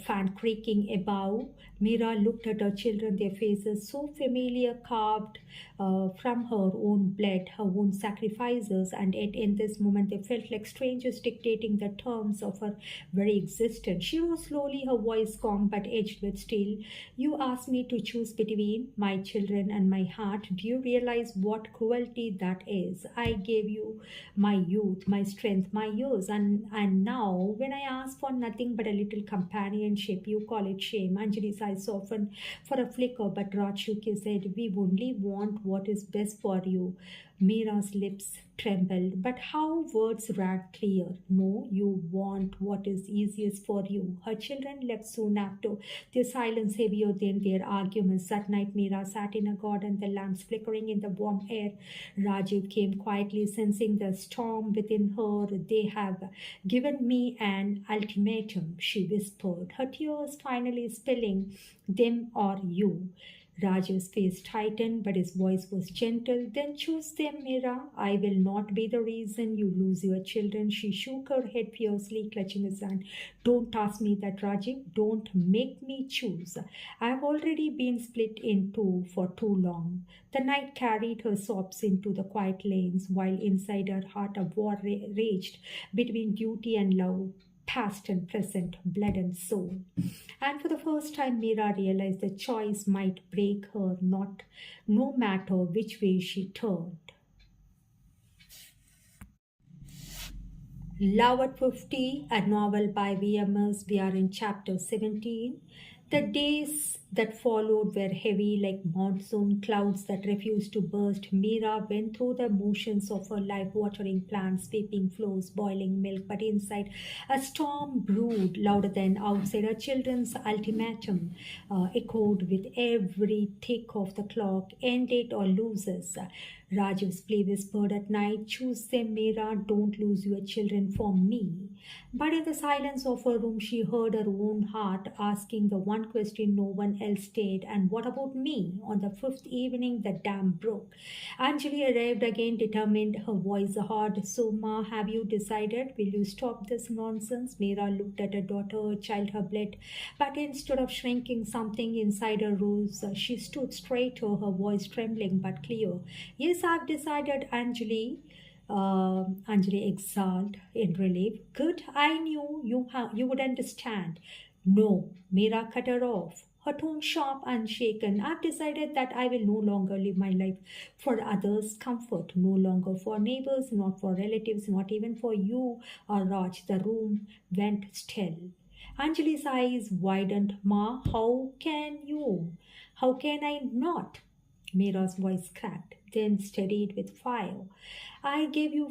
fan creaking above. Mira looked at her children, their faces so familiar, carved from her own blood, her own sacrifices, and yet in this moment they felt like strangers dictating the terms of her very existence. She rose slowly, her voice calm but edged with steel. You asked me to choose between my children and my heart. Do you realize what cruelty that is? I gave you my youth, my strength, my years, and now when I ask for nothing but a little companionship, you call it shame. Anjali's eyes softened for a flicker, but Raj shook his head. We only want what is best for you. Mira's lips trembled, but how words rang clear. No, you want what is easiest for you. Her children left soon after, their silence heavier than their arguments. That night, Mira sat in a garden, the lamps flickering in the warm air. Rajiv came quietly, sensing the storm within her. They have given me an ultimatum, she whispered, her tears finally spilling. Them or you. Raj's face tightened, but his voice was gentle. Then choose them, Mira. I will not be the reason you lose your children. She shook her head fiercely, clutching his hand. Don't ask me that, Rajiv. Don't make me choose. I have already been split in two for too long. The night carried her sobs into the quiet lanes, while inside her heart a war raged between duty and love, past and present, blood and soul. And for the first time, Mira realized the choice might break her, not no matter which way she turned. Love at 50, a novel by VMS. We are in chapter 17. The days that followed were heavy like monsoon clouds that refused to burst. Mira went through the motions of her life, watering plants, sweeping floors, boiling milk, but inside a storm brewed louder than outside. Her children's ultimatum echoed with every tick of the clock, end it or lose us. Rajiv's plea whispered at night, choose them, Mira, don't lose your children for me. But in the silence of her room, she heard her own heart asking the one question no one else did, and what about me? On the fifth evening, the dam broke. Anjali arrived again, determined, her voice hard. So, Ma, have you decided? Will you stop this nonsense? Mira looked at her daughter, her child, her blood. But instead of shrinking, something inside her rose. She stood straighter, her voice trembling but clear. Yes, I've decided, Anjali. Anjali exhaled in relief. Good, I knew you would understand. No, Mira cut her off, her tone sharp and shaken. I've decided that I will no longer live my life for others' comfort, no longer for neighbors, not for relatives, not even for you or Raj. The room went still. Anjali's eyes widened. Ma, how can you? How can I not? Mira's voice cracked, then steadied with fire. I gave your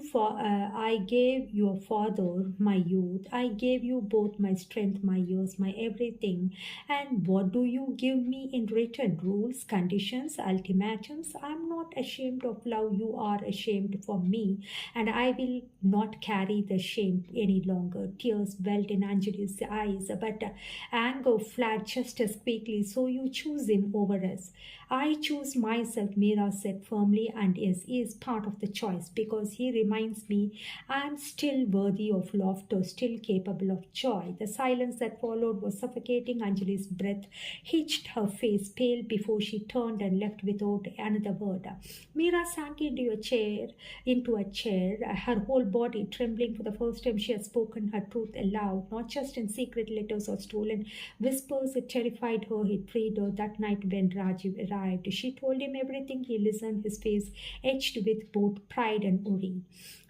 father my youth. I gave you both my strength, my years, my everything. And what do you give me in return? Rules, conditions, ultimatums? I'm not ashamed of love. You are ashamed for me, and I will not carry the shame any longer. Tears welled in Anjali's eyes, but anger fled just as quickly. So you choose him over us. I choose myself, Mira said firmly, and yes, he is part of the choice because he reminds me I am still worthy of laughter, still capable of joy. The silence that followed was suffocating. Anjali's breath hitched, her face pale before she turned and left without another word. Mira sank into a chair, her whole body trembling. For the first time, she had spoken her truth aloud, not just in secret letters or stolen whispers. It terrified her, it freed her. That night when Rajiv arrived, she told him everything. He listened, his face etched with both pride and worry.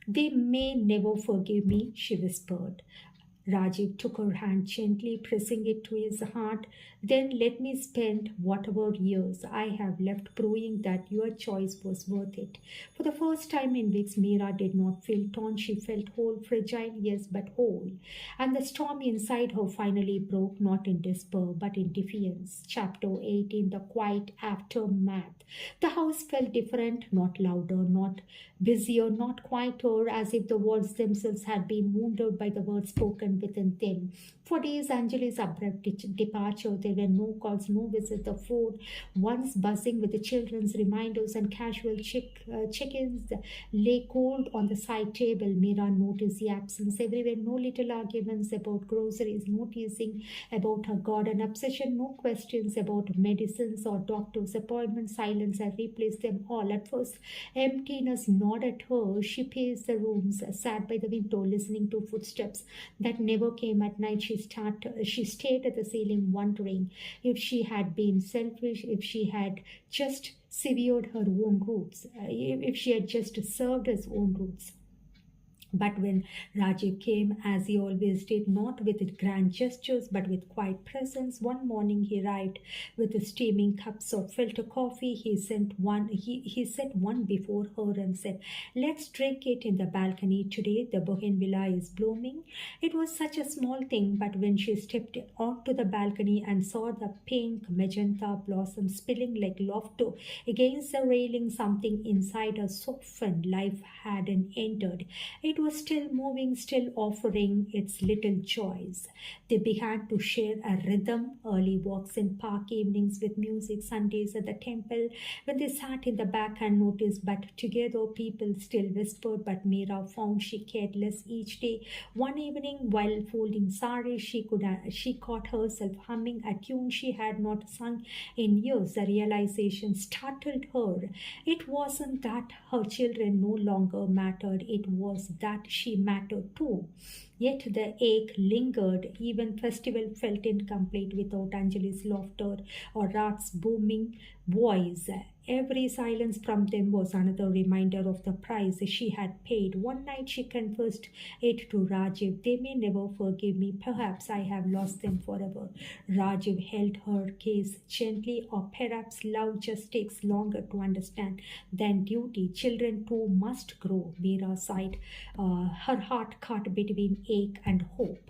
They may never forgive me, she whispered. Rajiv took her hand gently, pressing it to his heart. Then let me spend whatever years I have left proving that your choice was worth it. For the first time in weeks, Mira did not feel torn. She felt whole, fragile, yes, but whole. And the storm inside her finally broke, not in despair, but in defiance. Chapter 18, the quiet aftermath. The house felt different, not louder, not busier, not quieter, as if the walls themselves had been wounded by the words spoken within them. For days, Anjali's abrupt departure, there were no calls, no visits. The phone, once buzzing with the children's reminders and casual check-ins, lay cold on the side table. Mira noticed the absence everywhere. No little arguments about groceries, no teasing about her garden obsession, no questions about medicines or doctor's appointments. Silence had replaced them all. At first, emptiness gnawed at her. She paced the rooms, sat by the window, listening to footsteps that never came at night. She stayed at the ceiling, wondering if she had been selfish, if she had just severed her own roots, if she had just served his own roots. But when Rajiv came, as he always did, not with grand gestures but with quiet presence, one morning he arrived with the steaming cups of filter coffee. He set one before her and said, "Let's drink it in the balcony today. The bougainvillea is blooming." It was such a small thing, but when she stepped onto the balcony and saw the pink magenta blossoms spilling like laughter against the railing, something inside her softened. Life hadn't entered. It was still moving, still offering its little joys. They began to share a rhythm, early walks in park, evenings with music, Sundays at the temple, when they sat in the back and noticed, but together people still whispered. But Mira found she cared less each day. One evening, while folding sari, she caught herself humming a tune she had not sung in years. The realization startled her. It wasn't that her children no longer mattered, it was that she mattered too. Yet the ache lingered. Even festival felt incomplete without Anjali's laughter or Rat's booming voice. Every silence from them was another reminder of the price she had paid. One night she confessed it to Rajiv. They may never forgive me. Perhaps I have lost them forever. Rajiv held her gaze gently, or perhaps love just takes longer to understand than duty. Children too must grow. Meera sighed, her heart caught between ache and hope.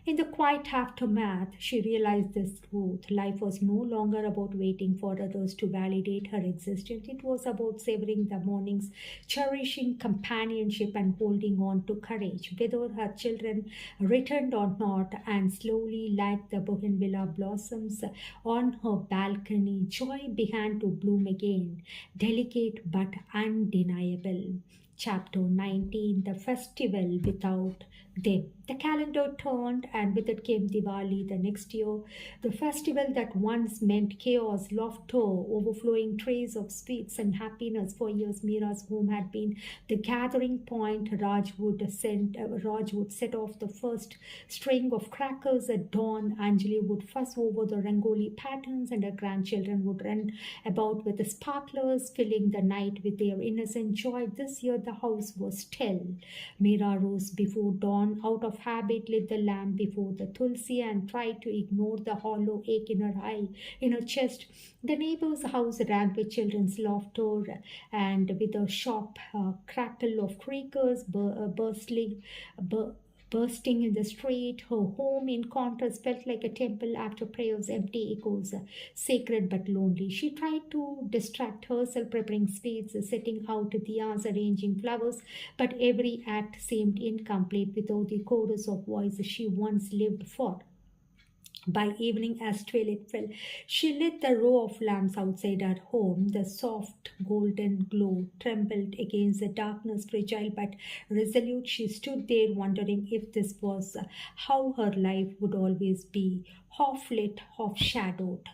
In the quiet aftermath, she realized this truth. Life was no longer about waiting for others to validate her existence. It was about savoring the mornings, cherishing companionship, and holding on to courage. Whether her children returned or not, and slowly, like the bougainvillea blossoms on her balcony, joy began to bloom again, delicate but undeniable. Chapter 19, The Festival Without Them. The calendar turned, and with it came Diwali the next year, the festival that once meant chaos, laughter, overflowing trays of sweets and happiness. For years, Meera's home had been the gathering point. Raj would set off the first string of crackers at dawn. Anjali would fuss over the rangoli patterns, and her grandchildren would run about with the sparklers, filling the night with their innocent joy. This year, the house was still. Meera rose before dawn, out of habit, lit the lamp before the tulsi, and tried to ignore the hollow ache in her chest. The neighbor's house rang with children's laughter and with a sharp crackle of crackers bursting in the street. Her home, in contrast, felt like a temple after prayers, empty echoes, sacred but lonely. She tried to distract herself, preparing sweets, setting out diyas, arranging flowers, but every act seemed incomplete without the chorus of voices she once lived for. By evening, as twilight fell, she lit the row of lamps outside her home. The soft golden glow trembled against the darkness, fragile but resolute. She stood there, wondering if this was how her life would always be, half lit, half shadowed.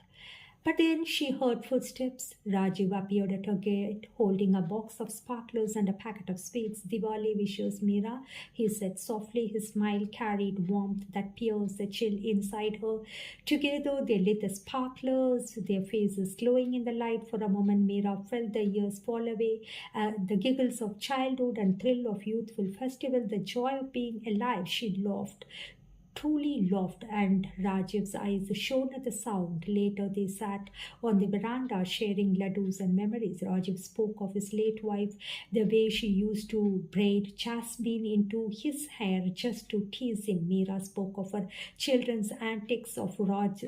But then she heard footsteps. Rajiv appeared at her gate, holding a box of sparklers and a packet of sweets. Diwali wishes, Meera, he said softly. His smile carried warmth that pierced the chill inside her. Together they lit the sparklers, their faces glowing in the light. For a moment, Meera felt the years fall away, the giggles of childhood and thrill of youthful festival, the joy of being alive. She laughed, truly laughed, and Rajiv's eyes shone at the sound. Later, they sat on the veranda sharing laddus and memories. Rajiv spoke of his late wife, the way she used to braid jasmine into his hair just to tease him. Meera spoke of her children's antics, of Raj's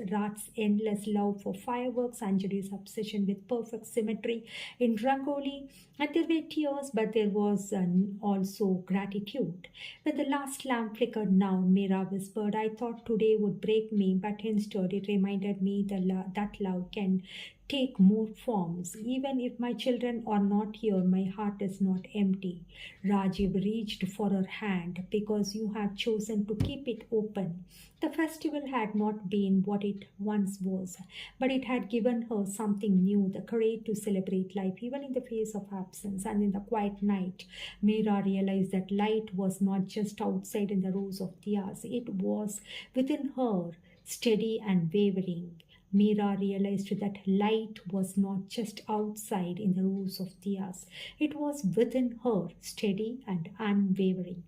endless love for fireworks, Anjali's obsession with perfect symmetry in Rangoli. And there were tears, but there was also gratitude. When the last lamp flickered now, Meera whispered, I thought today would break me, but instead it reminded me that love can take more forms. Even if my children are not here, my heart is not empty. Rajiv reached for her hand. Because you have chosen to keep it open. The festival had not been what it once was, but it had given her something new, the courage to celebrate life even in the face of absence. And in the quiet night, Meera realized that light was not just outside in the rows of diyas, it was within her, steady and wavering. Meera realized that light was not just outside in the rows of diyas, it was within her, steady and unwavering.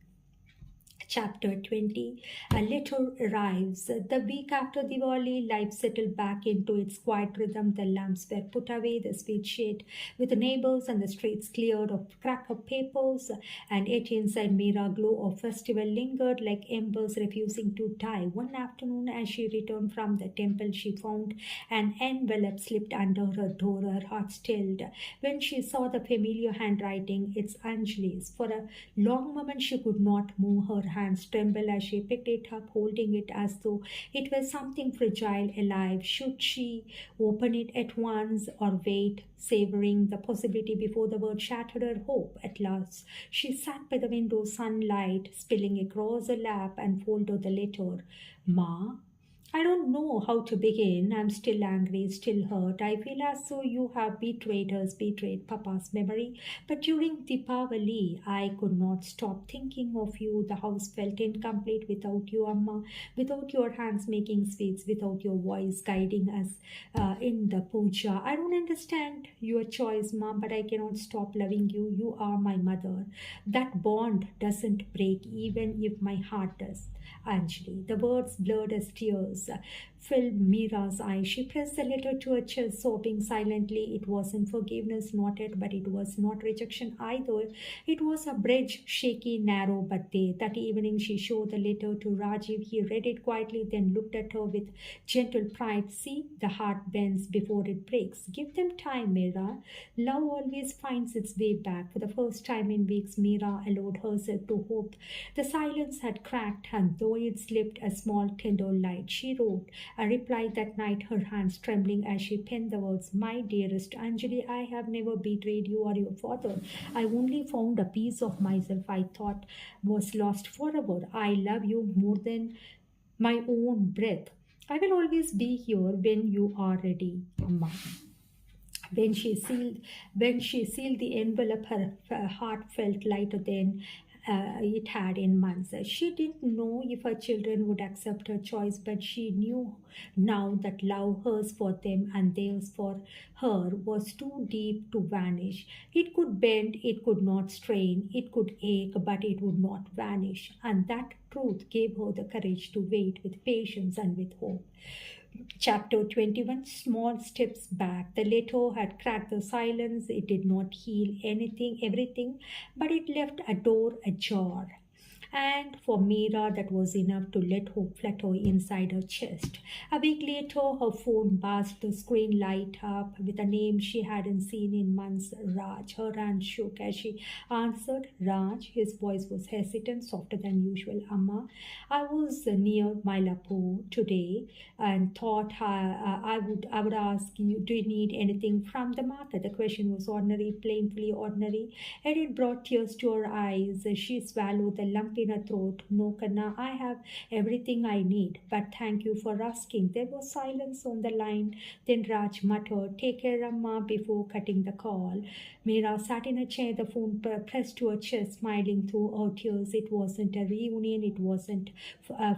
Chapter 20. A letter arrives. The week after Diwali, life settled back into its quiet rhythm. The lamps were put away, the sweet shade with the neighbors, and the streets cleared of cracker papers. And yet inside Meera, glow of festival lingered like embers refusing to die. One afternoon, as she returned from the temple, she found an envelope slipped under her door. Her heart stilled when she saw the familiar handwriting. It's Anjali's. For a long moment, she could not move. Her hands trembled as she picked it up, holding it as though it was something fragile, alive. Should she open it at once or wait, savoring the possibility before the word shattered her hope? At last, she sat by the window, sunlight spilling across her lap, and folded the letter. Ma, I don't know how to begin. I'm still angry, still hurt. I feel as though you have betrayed us, betrayed Papa's memory. But during Deepavali, I could not stop thinking of you. The house felt incomplete without you, Amma, without your hands making sweets, without your voice guiding us in the puja. I don't understand your choice, Mom, but I cannot stop loving you. You are my mother. That bond doesn't break even if my heart does. Anjali. The words blurred as tears filled Mira's eyes. She pressed the letter to her chest, sobbing silently. It wasn't forgiveness, not it, but it was not rejection either. It was a bridge, shaky, narrow, but there. That evening, she showed the letter to Rajiv. He read it quietly, then looked at her with gentle pride. See, the heart bends before it breaks. Give them time, Mira. Love always finds its way back. For the first time in weeks, Mira allowed herself to hope. The silence had cracked, and though it slipped a small tender light, she wrote a reply that night, her hands trembling as she penned the words, My dearest Anjali, I have never betrayed you or your father. I only found a piece of myself I thought was lost forever. I love you more than my own breath. I will always be here when you are ready, Amma. When she sealed, when she sealed the envelope, her heart felt lighter than it had in months. She didn't know if her children would accept her choice, but she knew now that love, hers for them and theirs for her, was too deep to vanish. It could bend, it could not strain, it could ache, but it would not vanish. And that truth gave her the courage to wait with patience and with hope. Chapter 21, Small Steps Back. The letter had cracked the silence. It did not heal everything, but it left a door ajar. And for Mira, that was enough to let hope flutter inside her chest. A week later, her phone buzzed, the screen light up with a name she hadn't seen in months, Raj. Her hand shook as she answered. Raj, his voice was hesitant, softer than usual. Amma, I was near Mylapore today and thought I would ask you, do you need anything from the market? The question was ordinary, plainly ordinary, and it brought tears to her eyes. She swallowed the lump in her throat. No, Kanna, I have everything I need, but thank you for asking. There was silence on the line. Then Raj muttered, Take care, Amma, before cutting the call. Meera sat in a chair, the phone pressed to her chest, smiling through her tears. It wasn't a reunion, it wasn't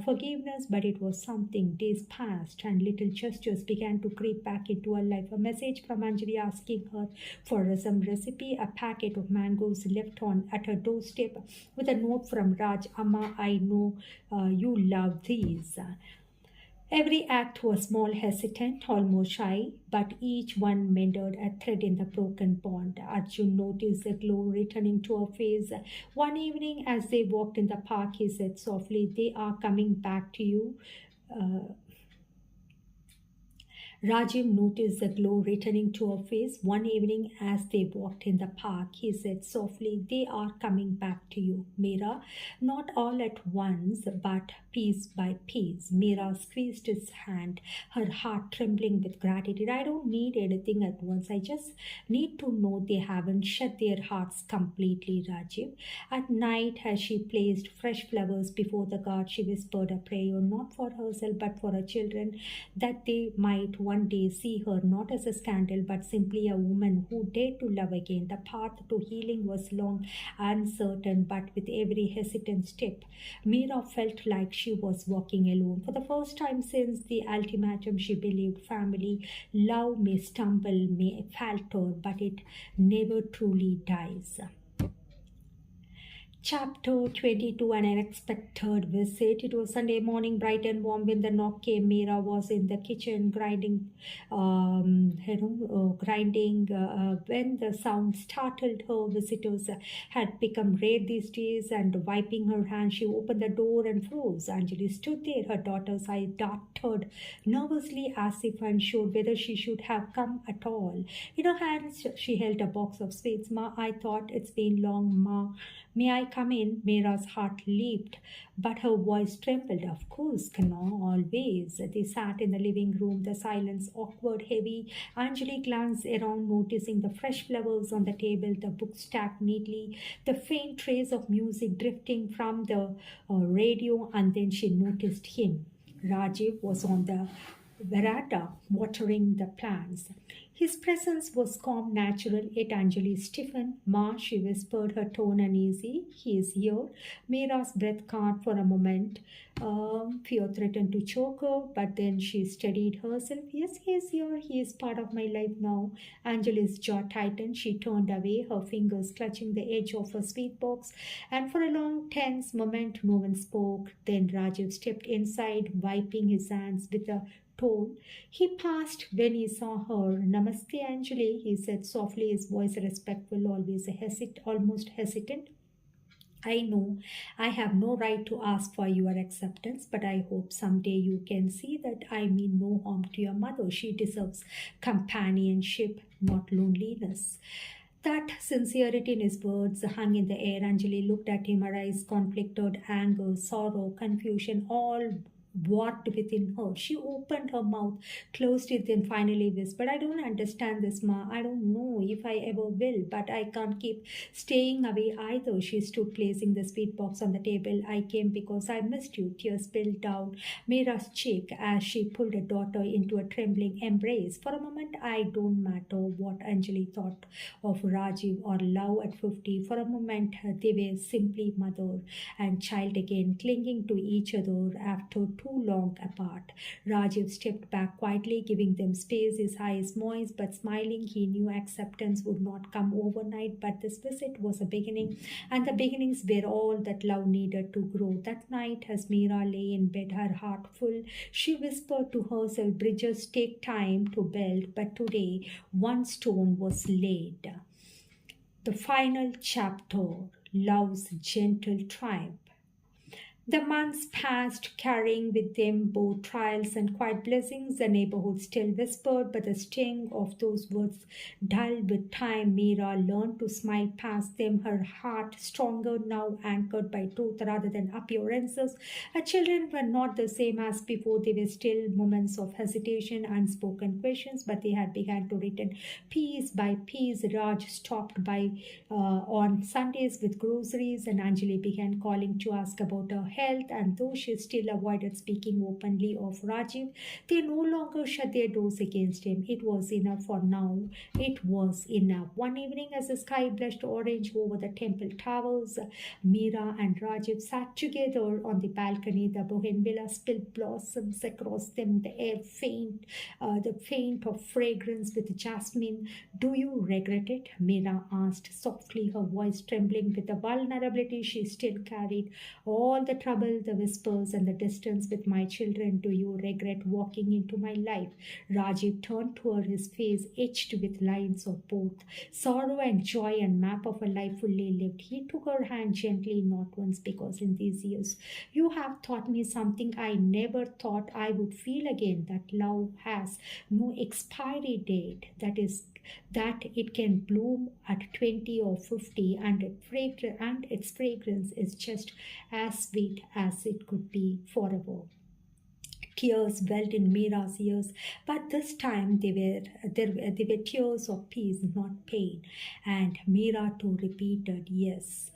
forgiveness, but it was something. Days passed, and little gestures began to creep back into her life. A message from Anjali asking her for some recipe, a packet of mangoes left on at her doorstep with a note from Raj, Amma, I know you love these. Every act was small, hesitant, almost shy, but each one mended a thread in the broken bond. Arjun noticed the glow returning to her face. One evening, as they walked in the park, he said softly, They are coming back to you. Uh, Rajiv noticed the glow returning to her face. One evening, as they walked in the park, he said softly, They are coming back to you, Meera. Not all at once, but piece by piece. Meera squeezed his hand, her heart trembling with gratitude. I don't need anything at once. I just need to know they haven't shut their hearts completely, Rajiv. At night, as she placed fresh flowers before the god, she whispered a prayer, not for herself, but for her children, that they might one day see her not as a scandal but simply a woman who dared to love again. The path to healing was long, uncertain, but with every hesitant step, Meera felt like she was walking alone. For the first time since the ultimatum, she believed family love may stumble, may falter, but it never truly dies. Chapter 22, An Unexpected Visit. It was Sunday morning, bright and warm. When the knock came, Meera was in the kitchen grinding. When the sound startled her, visitors had become rare these days, and wiping her hands, she opened the door and froze. Anjali stood there, her daughter's eye darted nervously as if unsure whether she should have come at all. In her hands, she held a box of sweets. Ma, I thought it's been long, Ma. May I come in? Meera's heart leaped, but her voice trembled. Of course, Kana, always. They sat in the living room, the silence awkward, heavy. Anjali glanced around, noticing the fresh flowers on the table, the books stacked neatly, the faint trace of music drifting from the radio, and then she noticed him. Rajiv was on the veranda watering the plants. His presence was calm, natural, yet Anjali stiffened. Ma, she whispered, her tone uneasy. He is here. Meera's breath caught for a moment. Fear threatened to choke her, but then she steadied herself. Yes, he is here. He is part of my life now. Anjali's jaw tightened. She turned away, her fingers clutching the edge of her sweet box. And for a long, tense moment, no one spoke. Then Rajiv stepped inside, wiping his hands with a towel. He paused when he saw her. Namaste, Anjali, he said softly, his voice respectful, almost hesitant. I know I have no right to ask for your acceptance, but I hope someday you can see that I mean no harm to your mother. She deserves companionship, not loneliness. That sincerity in his words hung in the air. Anjali looked at him, her eyes conflicted, anger, sorrow, confusion, all warped within her. She opened her mouth, closed it, then finally whispered, I don't understand this, Ma. I don't know if I ever will, but I can't keep staying away either. She stood, placing the sweet box on the table. I came because I missed you. Tears spilled down Meera's cheek as she pulled her daughter into a trembling embrace. For a moment, I don't matter what Anjali thought of Rajiv or love at 50. For a moment, they were simply mother and child again, clinging to each other after too long apart. Rajiv stepped back quietly, giving them space, his eyes moist but smiling. He knew acceptance would not come overnight, but this visit was a beginning, and the beginnings were all that love needed to grow. That night, as Meera lay in bed, her heart full, she whispered to herself, bridges take time to build, but today one stone was laid. The final chapter, love's gentle triumph. The months passed, carrying with them both trials and quiet blessings. The neighborhood still whispered, but the sting of those words dulled with time. Meera learned to smile past them, her heart stronger now, anchored by truth rather than appearances. Her children were not the same as before. They were still moments of hesitation, unspoken questions, but they had begun to return piece by piece. Raj stopped by on Sundays with groceries, and Anjali began calling to ask about her health. And though she still avoided speaking openly of Rajiv, they no longer shut their doors against him. It was enough for now. It was enough. One evening, as the sky blushed orange over the temple towers, Meera and Rajiv sat together on the balcony. The bougainvillea spilled blossoms across them, the faint of fragrance with jasmine. Do you regret it? Meera asked softly, her voice trembling with the vulnerability she still carried. All the trouble, the whispers, and the distance with my children. Do you regret walking into my life? Rajiv turned to her, his face etched with lines of both sorrow and joy, and map of a life fully lived. He took her hand gently, not once, because in these years you have taught me something I never thought I would feel again, that love has no expiry date, that it can bloom at 20 or 50, and its fragrance is just as sweet as it could be forever. Tears welled in Meera's ears, but this time they were tears of peace, not pain. And Meera too repeated, yes.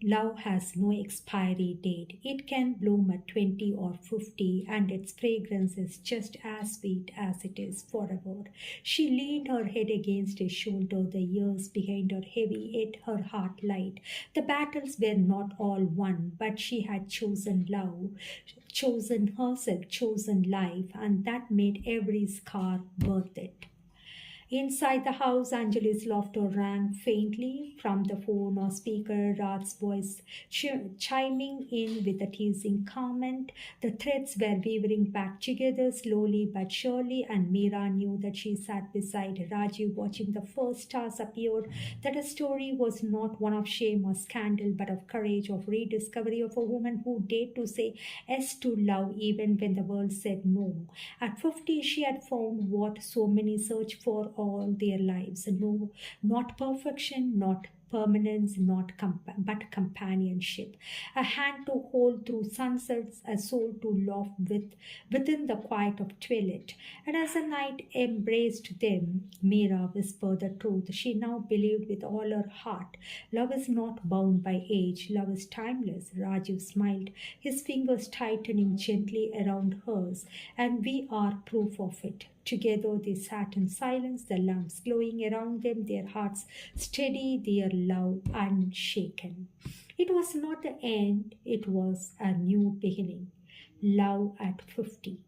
Love has no expiry date. It can bloom at 20 or 50, and its fragrance is just as sweet as it is forever. She leaned her head against his shoulder, the years behind her heavy, yet her heart light. The battles were not all won, but she had chosen love, chosen herself, chosen life, and that made every scar worth it. Inside the house, Anjali's laughter rang faintly from the phone or speaker, Rat's voice chiming in with a teasing comment. The threads were weaving back together slowly but surely, and Meera knew that she sat beside Rajiv watching the first stars appear, that a story was not one of shame or scandal, but of courage, of rediscovery, of a woman who dared to say yes to love even when the world said no. At 50, she had found what so many search for all their lives. No, not perfection, not permanence, not but companionship. A hand to hold through sunsets, a soul to laugh with within the quiet of twilight. And as the night embraced them, Meera whispered the truth. She now believed with all her heart. Love is not bound by age, love is timeless. Rajiv smiled, his fingers tightening gently around hers, and we are proof of it. Together they sat in silence, the lamps glowing around them, their hearts steady, their love unshaken. It was not the end, it was a new beginning. Love at 50.